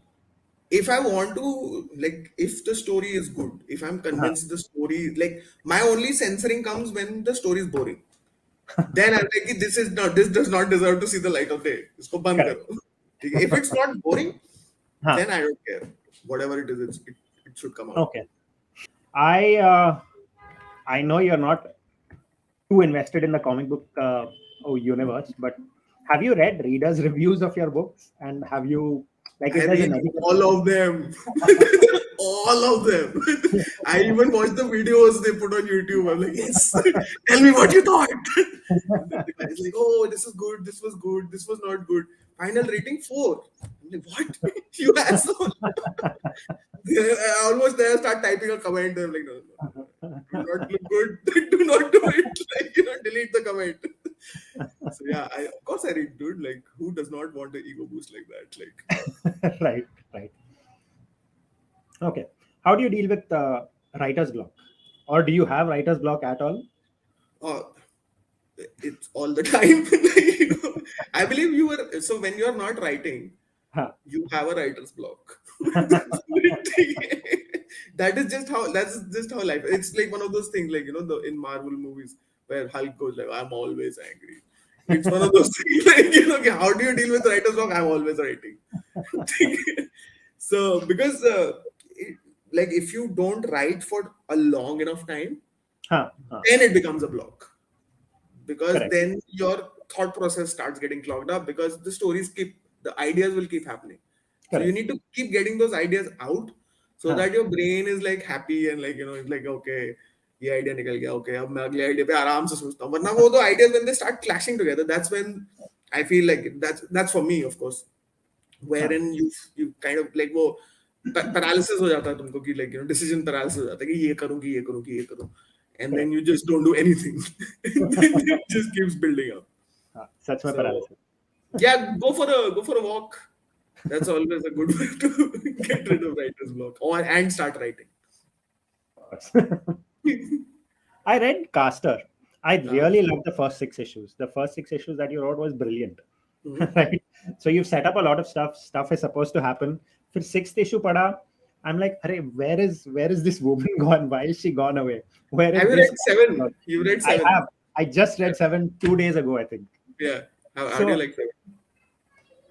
if I want to, like, if the story is good, if I'm Huh. convinced the story, like, my only censoring comes when the story is boring. Then I'm like, this does not deserve to see the light of day. Isko band Correct. karo. If it's not boring, Huh. then I don't care. Whatever it is, it should come out. Okay. I I know you're not too invested in the comic book universe, but have you read readers' reviews of your books? And have you, like, if I there's a read negative all review? of them. All of them. I even watched the videos they put on YouTube. I'm like, yes, tell me what you thought. And then the guy's like, oh, this is good, this was good, this was not good. Final rating 4. I'm like, what? You asshole. I almost there start typing a comment. I'm like, no, no, no. Do not look good. Do not do it. Like, delete the comment. So yeah, of course I read, dude. Like, who does not want an ego boost like that? Like, Right, right. Okay. How do you deal with writer's block? Or do you have writer's block at all? oh, it's all the time. Like, I believe you were so when you're not writing, Huh. you have a writer's block. That's just how life. It's like one of those things, like the in Marvel movies where Hulk goes like, "I'm always angry." It's one of those things, like okay, how do you deal with writer's block? I'm always writing. So because like if you don't write for a long enough time, Huh. Huh. then it becomes a block because Correct. then your thought process starts getting clogged up because the ideas will keep happening. So you Correct. need to keep getting those ideas out so Huh. that your brain is like happy and like it's like okay, ये idea निकल गया, okay अब मैं अगले idea पे आराम से सोचता हूँ, वरना वो दो ideas when they start clashing together, that's when I feel like that's for me, of course, Huh. wherein you kind of like वो paralysis हो जाता है तुमको कि like decision paralysis हो जाता है कि ये करूँ कि ये करूँ कि ये करूँ, and then Correct. you just don't do anything. And then it just keeps building up. Such my So paralysis. yeah, go for a walk. That's always a good way to get rid of writer's block or and start writing. Of course. I read Caster. I Uh, really loved the first 6 issues. The first 6 issues that you wrote was brilliant. mhm. Right? So you've set up a lot of stuff. Stuff is supposed to happen. For sixth issue pada, I'm like, Arey, where is this woman gone? Why is she gone away? Where is Have you this read character seven? gone? You read I seven? have. I just read 7 2 days ago, I think. Yeah. How do you So like seven?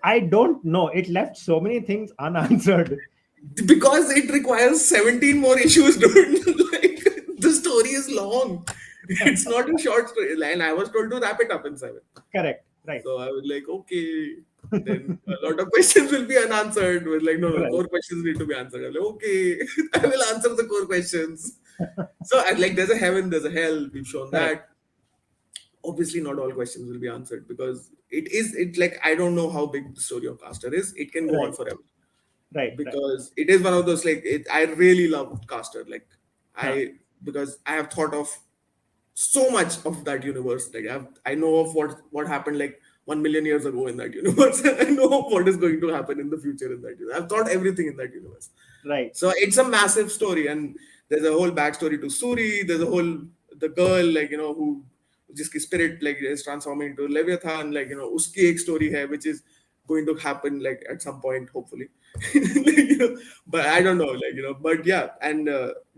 I don't know. It left so many things unanswered. Because it requires 17 more issues, dude. Like the story is long. It's not a short story. And I was told to wrap it up in 7. Correct. Right. So I was like, okay. Then a lot of questions will be unanswered. Was like, no, Right. core questions need to be answered. I'm like, okay, I will answer the core questions. So and like, there's a heaven, there's a hell. We've shown Correct. that. Obviously, not all questions will be answered because it like I don't know how big the story of Caster is. It can go on Right. forever Right. Right. because it is one of those like I really love Caster. Like Huh. because I have thought of so much of that universe. Like I know of what happened like 1 million years ago in that universe. I know of what is going to happen in the future in that universe. I've thought everything in that universe. Right. So it's a massive story, and there's a whole backstory to Suri. There's a whole the girl like who जिसकी spirit like is transforming into Leviathan. Like उसकी एक story है which is going to happen like at some point hopefully. Like, but I don't know like but yeah, and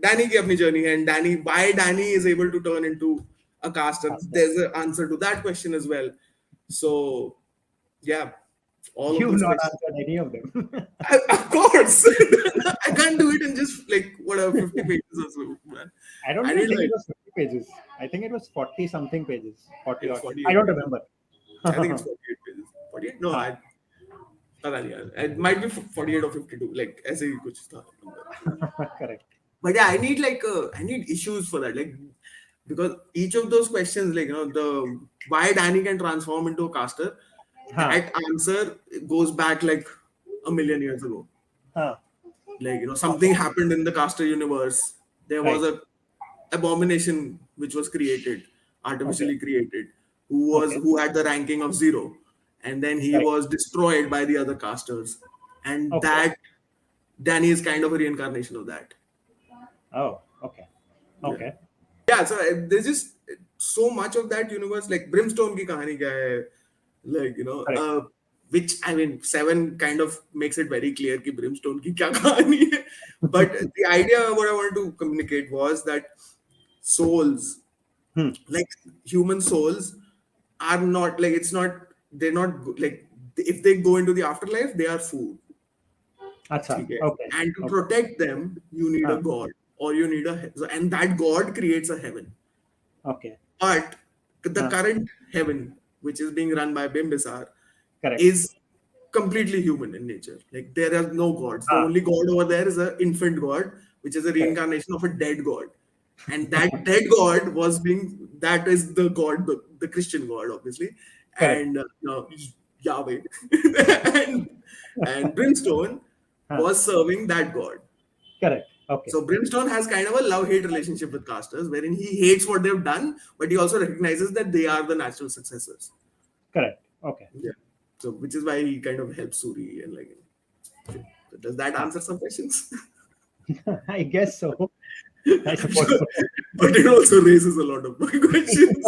Danny की अपनी journey है, and why Danny is able to turn into a caster. Faster. There's an answer to that question as well. So yeah, all of You've those not questions. answered any of them. Of course, I can't do it in just like whatever 50 pages or so, man. I don't I even need think it like was 50 pages. I think it was 40 something pages. 40 it's odd pages. I 48 don't pages. remember. I think it's 48 pages. 48? No, Huh. पता नहीं यार. It might be 48 or 52. Like ऐसे ही कुछ था number. Correct. But yeah, I need issues for that. Like because each of those questions, like the why Danny can transform into a caster, Huh. that answer goes back like 1 million years ago. Huh. Like something happened in the caster universe. There was Right. a abomination which was created, Okay. artificially created, Okay. who had the ranking of 0, and then he Right. was destroyed by the other casters, and Okay. that Danny is kind of a reincarnation of that. Oh, okay. Yeah. Okay. Yeah, so there's just so much of that universe. Like Brimstone ki kahani kya hai, like Correct. which I mean 7 kind of makes it very clear ki Brimstone ki kya kahani hai. But the idea what I wanted to communicate was that souls, Hmm. like human souls, are not like, it's not, they're not like, if they go into the afterlife, they are food. Acha. Okay. Okay. And to Okay. protect them, you need a Huh. god, or you need and that god creates a heaven. Okay. But the Huh. current heaven, which is being run by Bimbisar, Correct. is completely human in nature. Like there are no gods. The Ah. only god over there is an infant god, which is a Correct. reincarnation of a dead god. And that dead god was being, that is the god, the Christian god, obviously, Correct. and no, Yahweh, and Brimstone Huh. was serving that god. Correct. Okay. So Brimstone has kind of a love-hate relationship with casters, wherein he hates what they've done, but he also recognizes that they are the natural successors. Correct. Okay. Yeah. So which is why he kind of helps Suri and like. Okay. So does that Huh. answer some questions? I guess so. I suppose So- so. but it also raises a lot of more questions.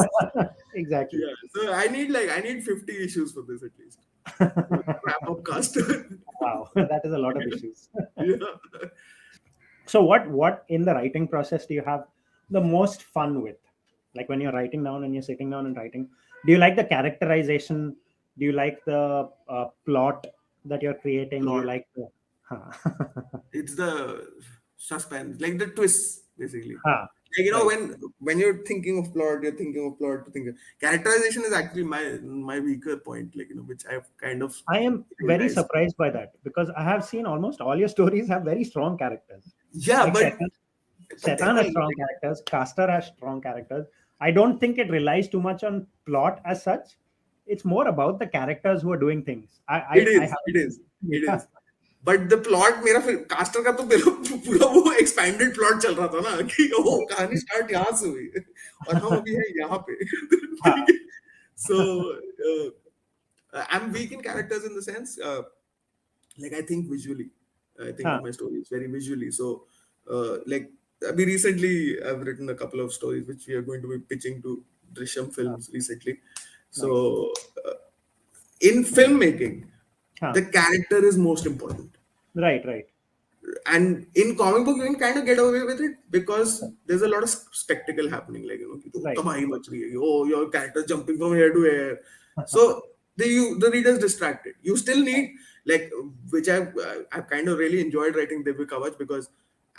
Exactly. Yeah. So I need 50 issues for this at least. Wrap up caster. Wow, that is a lot of issues. Yeah. So what in the writing process do you have the most fun with? Like when you're writing down and you're sitting down and writing, do you like the characterization? Do you like the plot that you're creating? Do you Plot. like the huh. It's the suspense, like the twists, basically. Huh. Like Right. when you're thinking of plot, you're thinking of plot to think of characterization is actually my weaker point, like which I've kind of I am very realized. surprised by that because I have seen almost all your stories have very strong characters. Yeah, Like but there Shaitan has are strong characters, Caster has strong characters. I don't think it relies too much on plot as such. It's more about the characters who are doing things. I it haven't is, it yeah. is. But the plot मेरा फिर caster का तो मेरा पूरा वो expanded plot चल रहा था ना कि वो कहानी स्टार्ट यहाँ से हुई और हम अभी हैं यहाँ पे ठीक है so I am weak in characters in the sense like I think visually. I think of Huh. my stories very visually. So, like, I mean, recently I've written a couple of stories which we are going to be pitching to Drishyam Huh. Films recently. So, Nice. uh, in filmmaking, Huh. the character is most important. Right, right. And in comic book, you can kind of get away with it because there's a lot of spectacle happening. Like, कि तो Right. तबाही much रही है. Oh, your character jumping from here to here. So the reader's distracted. You still need like, which I've kind of really enjoyed writing Divyakavach because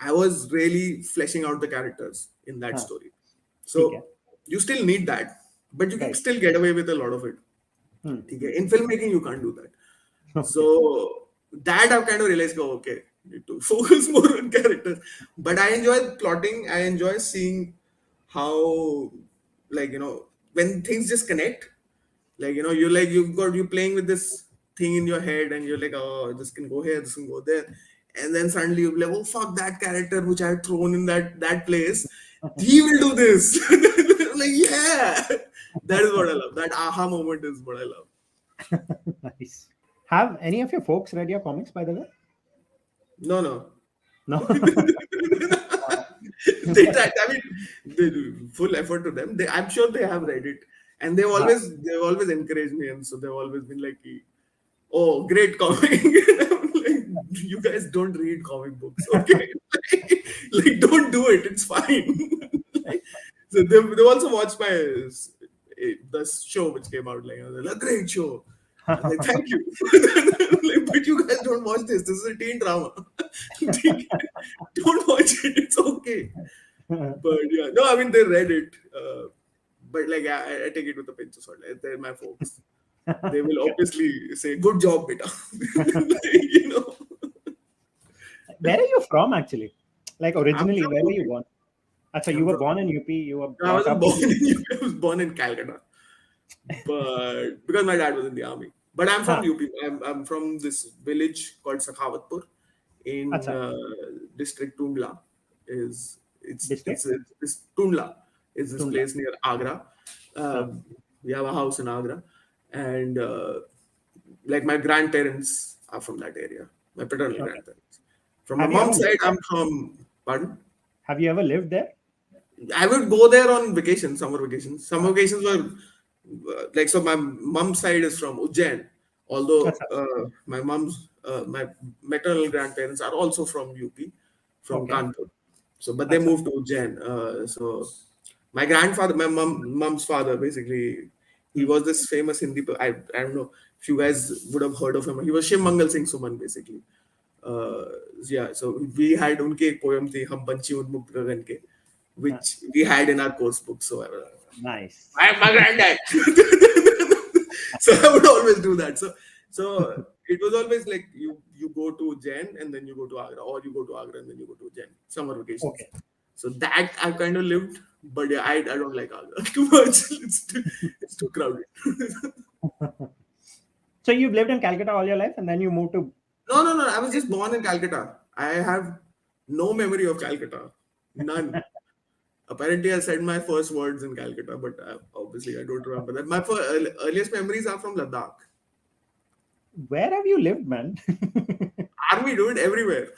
I was really fleshing out the characters in that Huh. story. ठीक है. So you still need that, but you can Right. still get away with a lot of it. Hmm. ठीक है? In filmmaking, you can't do that. Okay. So that I've kind of realized, oh, okay, need to focus more on characters. But I enjoy plotting. I enjoy seeing how, like, when things just connect. Like, you're playing with this thing in your head and you're like, oh, this can go here, this can go there. And then suddenly you're like, oh, fuck, that character which I had thrown in that place, he will do this. Like, yeah, that is what I love. That aha moment is what I love. Nice. Have any of your folks read your comics, by the way? No. No. They tried. I mean, they do full effort to them. I'm sure they have read it, and they've always encouraged me, and so they've always been like, "Oh, great comic!" I'm like, you guys don't read comic books, okay? Like, don't do it. It's fine. Like, so they also watched the show which came out. Like, they're like, great show. I was like, thank you. Like, but you guys don't watch this. This is a teen drama. Don't watch it. It's okay. But yeah, no, I mean they read it. But like I take it with a pinch of salt. Like, they're my folks. They will obviously say, "Good job, beta." Like. Where are you from, actually? Like I'm originally, from where were you UP. born? So you I'm were from. born in UP. You were I brought wasn't up in born in UP. UP. I was born in Calcutta, but because my dad was in the army. But I'm from Huh. UP. I'm from this village called Sakhavatpur in Acha. district Tundla. District? It's Tundla is this Tundla. place near Agra. Huh. We have a house in Agra, and like my grandparents are from that area. My paternal Okay. grandparents. From my Have you ever mom's side, lived there? I'm from. Pardon? Have you ever lived there? I would go there on vacation, summer vacations. Summer vacations were like, so my mom's side is from Ujjain, although Acha. my maternal grandparents are also from UP, from Okay. Kanpur. So, but they Acha. moved to Ujjain. So my grandfather, my mom's father, basically, He was this famous Hindi. I don't know if you guys would have heard of him. He was Shiv Mangal Singh Suman basically. Uh, yeah, so we had उनकी एक poem थी हम पंछी उन्मुक्त गगन के, which we had in our course book. So Nice. I am my granddad. So I would always do that. So it was always like you go to Jain and then you go to Agra, or you go to Agra and then you go to Jain summer vacations. Okay. So that I've kind of lived, but yeah, I don't like Agra too much. It's too crowded. So you've lived in Calcutta all your life, and then you moved to. No. I was just born in Calcutta. I have no memory of Calcutta. None. Apparently, I said my first words in Calcutta, but obviously I don't remember that. My earliest memories are from Ladakh. Where have you lived, man? Army, dude, everywhere.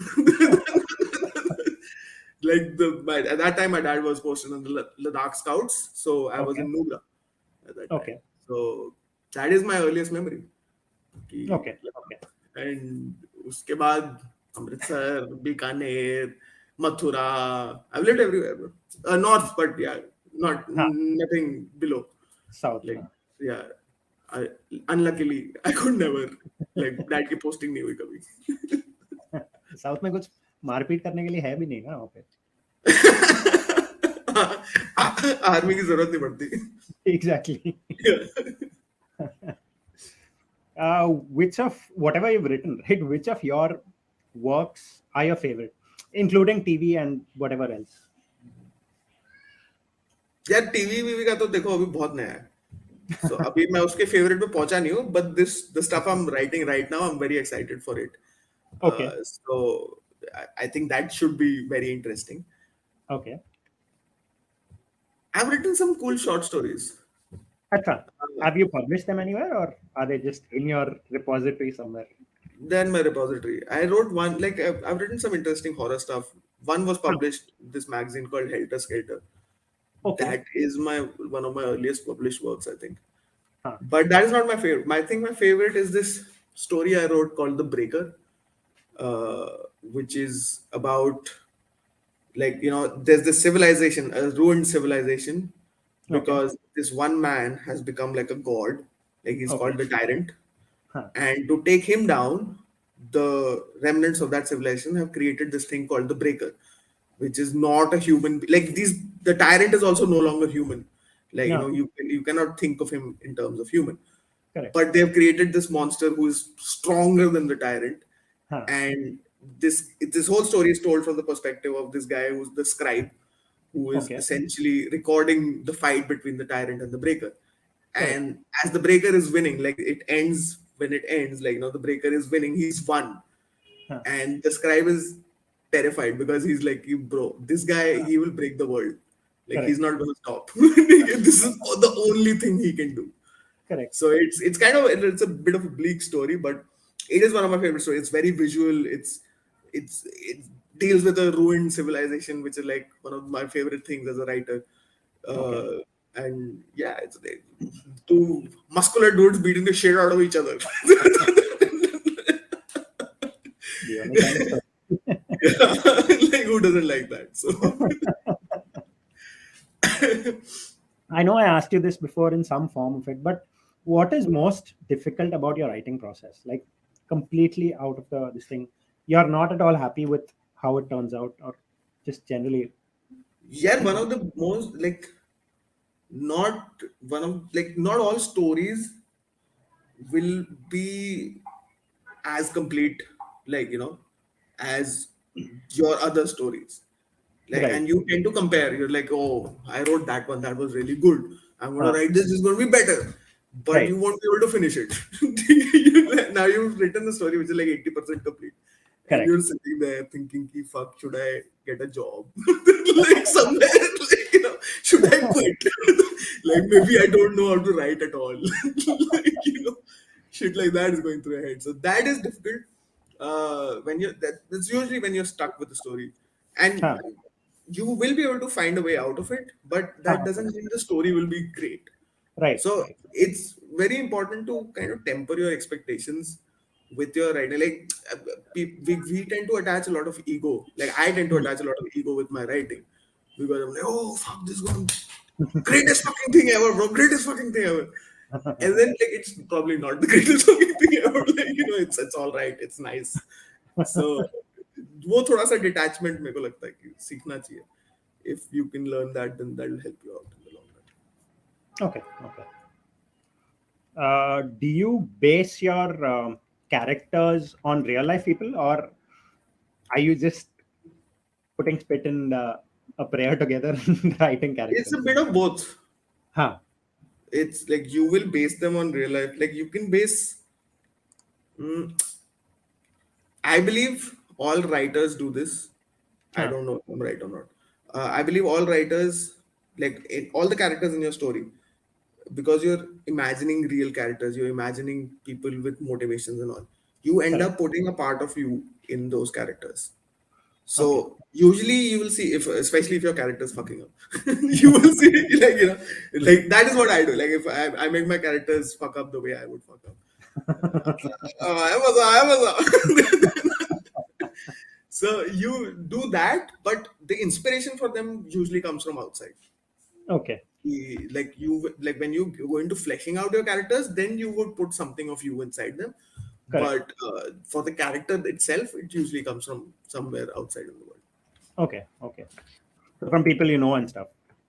Like at that time, my dad was posted on the Ladakh Scouts, so I was Okay. in Nugra at that time. Okay. So that is my earliest memory. Okay. And उसके बाद Amritsar, Bikaner, Mathura. I've lived everywhere, bro. North, but yeah, nothing below. South. Like yeah, unluckily I could never like dad की posting नहीं हुई कभी. South में कुछ मारपीट करने के लिए है भी नहीं ना वहाँ पे. आर्मी की जरूरत नहीं पड़ती. Exactly. Which of whatever you've written, right? Which of your works are your favorite, including TV and whatever else? यार टीवी वीवी का तो देखो अभी बहुत नया है. So अभी मैं उसके फेवरेट पे पहुंचा नहीं हूँ, but the stuff I'm writing right now, I'm very excited for it. Okay. So I think that should be very interesting. Okay. I've written some cool short stories. Achha. Have you published them anywhere, or are they just in your repository somewhere? They're in my repository. I wrote one, like I've written some interesting horror stuff. One was published in this magazine called Helter Skelter. Okay. That is one of my earliest published works, I think. Huh. But that is not my favorite. I think my favorite is this story I wrote called The Breaker, which is about, like, there's this civilization, a ruined civilization, because this one man has become like a god, like he's called the Tyrant. Huh. And to take him down, the remnants of that civilization have created this thing called the Breaker, which is not a human. Like the Tyrant is also no longer human. Like No. you cannot think of him in terms of human. Correct. But they have created this monster who is stronger than the Tyrant, Huh. and this whole story is told from the perspective of this guy who's the scribe, who is Okay. essentially recording the fight between the Tyrant and the Breaker. And as the Breaker is winning, like when it ends, like the Breaker is winning, he's won. Huh. And the scribe is terrified because he's like, bro, this guy, he will break the world. Like Correct. he's not going to stop. This is the only thing he can do. Correct. So it's a bit of a bleak story, but it is one of my favorite stories. It's very visual. It deals with a ruined civilization, which is like one of my favorite things as a writer. And yeah, it's like two muscular dudes beating the shit out of each other. The only kind of stuff. Like who doesn't like that? So I know I asked you this before in some form of it, but what is most difficult about your writing process? Like completely out of this thing, you're not at all happy with how it turns out, or just generally. yeah, one of the most not all stories will be as complete, like as your other stories. Like, Right. and you tend to compare. You're like, oh, I wrote that one. That was really good. I'm gonna Huh. write this. It's gonna be better. But Right. you won't be able to finish it. Now you've written the story, which is like 80% complete. And Correct. you're sitting there thinking, ki, fuck, should I get a job? Like somewhere, like, should I quit? Like maybe I don't know how to write at all. Like, shit like that is going through your head. So that is difficult. That's usually when you're stuck with the story. And Huh. you will be able to find a way out of it, but that doesn't mean the story will be great. Right. So it's very important to kind of temper your expectations with your writing. Like we tend to attach a lot of ego. Like I tend to attach a lot of ego with my writing because I'm like, oh fuck, this one greatest fucking thing ever, bro, greatest fucking thing ever. And then like it's probably not the greatest looking thing ever. Like, it's all right, it's nice. So वो थोड़ा सा detachment मेरे को लगता है कि सीखना चाहिए. If you can learn that, then that will help you out in the long run. Okay. Okay. Do you base your characters on real life people, or are you just putting spit and a prayer together and writing It's a characters? bit of both. Huh. It's like you will base them on real life. Like you can base. mm, I believe all writers do this. I Huh. don't know if I'm right or not. I believe all writers, like all the characters in your story, because you're imagining real characters, you're imagining people with motivations and all. You end Correct. up putting a part of you in those characters. Okay. So usually you will see if, especially if your character is fucking up, you will see like like that is what I do. Like if I make my characters fuck up the way I would fuck up. I was. So you do that, but the inspiration for them usually comes from outside. Okay. Like you, like when you go into fleshing out your characters, then you would put something of you inside them. Correct. But for the character itself, it usually comes from somewhere outside in the world. Okay. Okay. So from people you know and stuff,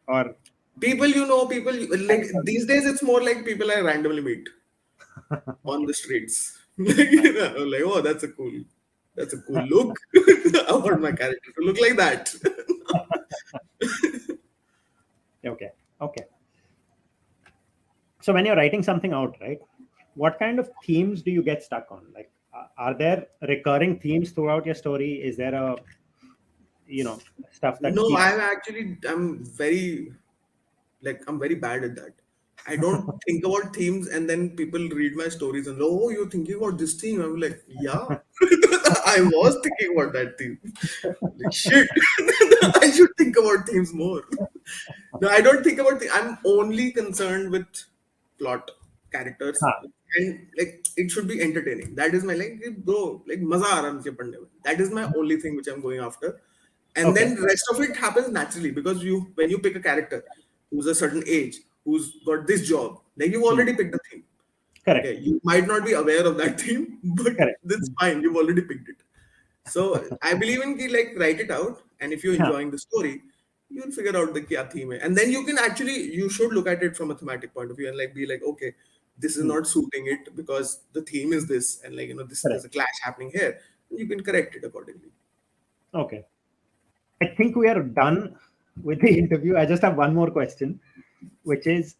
or People people like these days, it's more like people I randomly meet on the streets. Like, oh, that's a cool look. I want my character to look like that. okay. Okay. So when you're writing something out, right? What kind of themes do you get stuck on? Like, are there recurring themes throughout your story? Is there a stuff that No, keeps? I'm very bad at that. I don't think about themes, and then people read my stories and oh, you're thinking about this theme. I'm like, yeah, I was thinking about that theme. Like, shit, I should think about themes more. No, I don't think about I'm only concerned with plot, characters, Huh. and like it should be entertaining. That is my like, bro, like maza aa raha है मुझे पढ़ने में. That is my only thing which I'm going after, and Okay. then the rest of it happens naturally because when you pick a character who's a certain age, who's got this job, like you've Hmm. already picked a theme. Correct. Okay, you might not be aware of that theme, but Correct. that's fine. You've already picked it. So I believe in ki, like write it out, and if you're Huh. enjoying the story, you'll figure out the kya theme hai. And then you should look at it from a thematic point of view and like be like, okay, this is Hmm. not suiting it because the theme is this, and like this there's Correct. a clash happening here. You can correct it accordingly. Okay. I think we are done with the interview. I just have one more question, which is,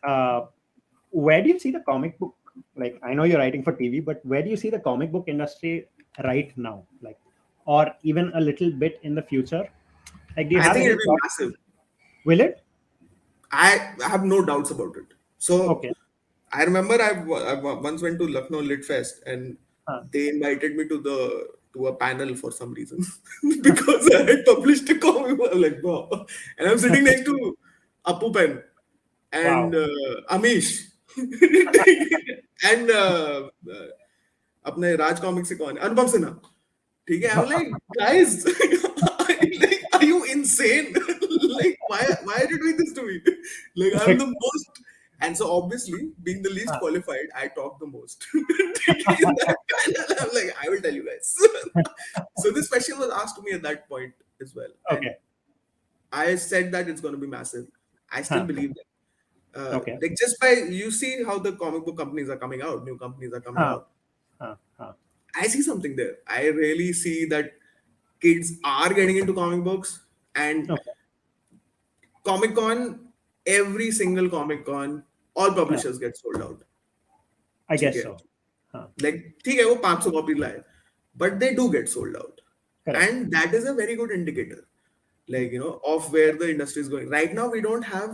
where do you see the comic book? Like, I know you're writing for TV, but where do you see the comic book industry right now? Like, or even a little bit in the future? Like, do you I have think any it'll be thoughts? massive. Will it? I have no doubts about it. So Okay. I remember I once went to Lucknow Lit Fest and Huh. they invited me to a panel for some reason because I had published a comic. I'm like, wow. And I'm sitting next to Apu Pen and Wow. Amish and अपने राज comic से कौन है अनुपम सिन्हा ठीक है I'm like guys like are you insane like why are you doing this to me like I'm the most and so obviously being the least Huh. qualified I talk the most in that panel I'm like I will tell you guys so this question was asked to me at that point as well and Okay. I said that it's going to be massive I still Huh. believe that Okay. like just by you see how the comic book companies are coming out new companies are coming Huh. out Huh. Huh. I see something there. I really see that kids are getting into comic books and Okay. Comic Con, every single Comic Con, all Huh. publishers get sold out. I ठीक guess है so. Huh. like ठीक है वो 500 copy लाए but they do get sold out Correct. and that is a very good indicator like of where the industry is going right now we don't have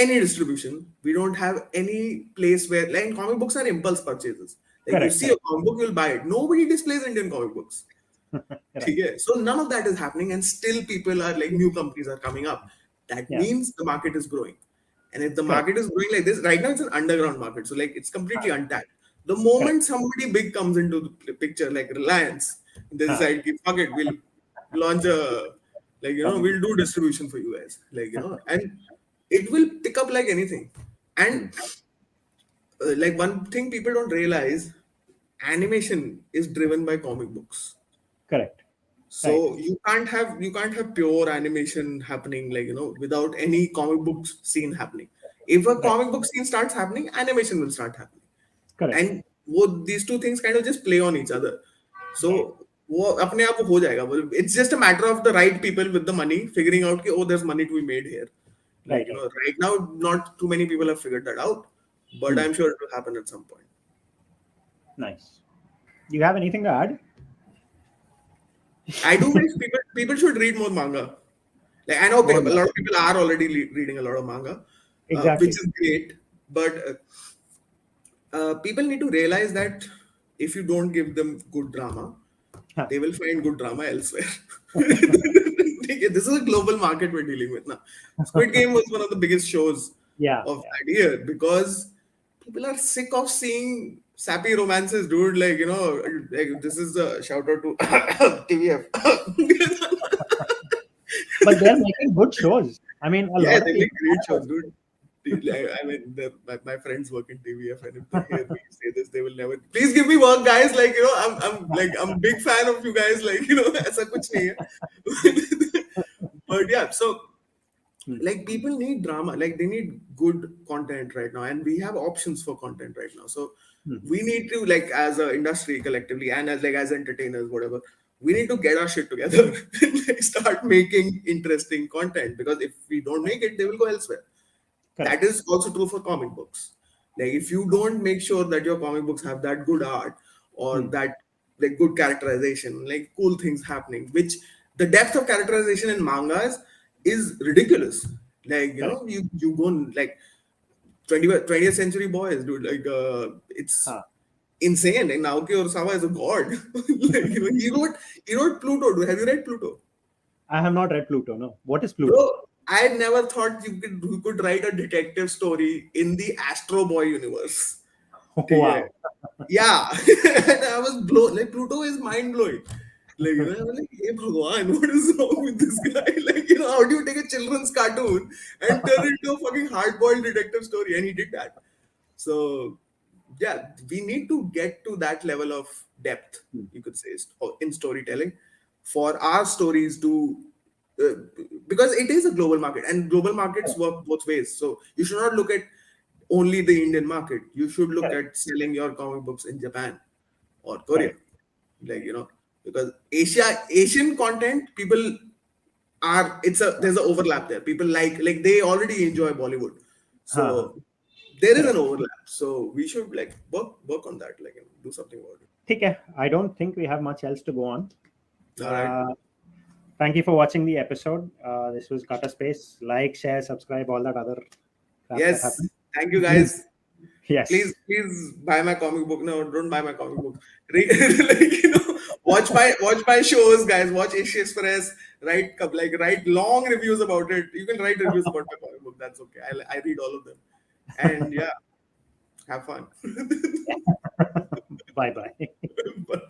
any distribution we don't have any place where like comic books are impulse purchases like you Correct. see a Correct. comic book you'll buy it nobody displays Indian comic books Right. okay? So none of that is happening, and still people are like new companies are coming up. That Yeah. means the market is growing. And if the Correct. market is growing like this, right now it's an underground market. So like it's completely Huh. untapped. The Correct. moment somebody big comes into the picture, like Reliance, they Huh. decide, fuck it, we'll launch a like Comic book. we'll do distribution for you guys. Like and it will pick up like anything. And like one thing people don't realize, animation is driven by comic books. Correct. Right. So you can't have pure animation happening, like, without any comic books scene happening. If a Right. comic book scene starts happening, animation will start happening. Correct. And these two things kind of just play on each other. Right. So वो अपने आप वो हो जाएगा. It's just a matter of the right people with the money figuring out कि, oh, there's money to be made here. Like, Right. Right. right now, not too many people have figured that out, but Hmm. I'm sure it will happen at some point. Nice. Do you have anything to add? I do wish people should read more manga. Like, I know More a lot of people are already reading a lot of manga, which exactly. is great, but people need to realize that if you don't give them good drama, Huh. they will find good drama elsewhere. This is a global market we're dealing with now. Squid Game was one of the biggest shows Yeah. of Yeah. that year because people are sick of seeing sappy romances, dude. Like, like, this is a shout out to TVF. But they're making good shows. I mean, a Yeah, lot of they make people great are. shows, dude. I mean, my friends work in TVF, and if they hear me say this, they will never. Please give me work, guys. Like, I'm a big fan of you guys. Like, ऐसा कुछ नहीं है. But yeah, so Hmm. like people need drama, like they need good content right now, and we have options for content right now. So Hmm. we need to, like, as an industry collectively, and as entertainers, whatever, we need to get our shit together and like start making interesting content, because if we don't make it, they will go elsewhere. That Correct. is also true for comic books. Like, if you don't make sure that your comic books have that good art, or Hmm. that, like, good characterization, like cool things happening, which the depth of characterization in mangas is ridiculous. Like, Correct. you go like 20th century boys, dude. Like, it's Huh. insane. Like, Naoki Urasawa is a god. Like, he wrote Pluto. Have you read Pluto? I have not read Pluto. No. What is Pluto? Bro, I never thought you could write a detective story in the Astro Boy universe. ठीक Wow. Yeah. And I was blown. Like, Pluto is mind blowing. Like, I was like, hey Bhagwan, what is wrong with this guy? Like, how do you take a children's cartoon and turn it into a fucking hard boiled detective story? And he did that. So yeah, we need to get to that level of depth, Hmm. you could say, in storytelling, for our stories to, uh, because it is a global market, and global markets Correct. work both ways. So you should not look at only the Indian market. You should look Correct. at selling your comic books in Japan or Korea. Correct. Like, because Asian content, people are, there's an overlap there. People like they already enjoy Bollywood. Huh. So there is an Correct. overlap. So we should, like, work on that, like, do something about ठीक है. I don't think we have much else to go on. it. All right. Thank you for watching the episode. This was Gutter Space. Like, share, subscribe, all that other crap that Yes. happened. Thank you, guys. Yes. Please buy my comic book. No, don't buy my comic book. Like, watch my shows, guys. Watch Ishq Express. Write long reviews about it. You can write reviews about my comic book. That's okay. I read all of them. And yeah, have fun. Bye bye. Bye.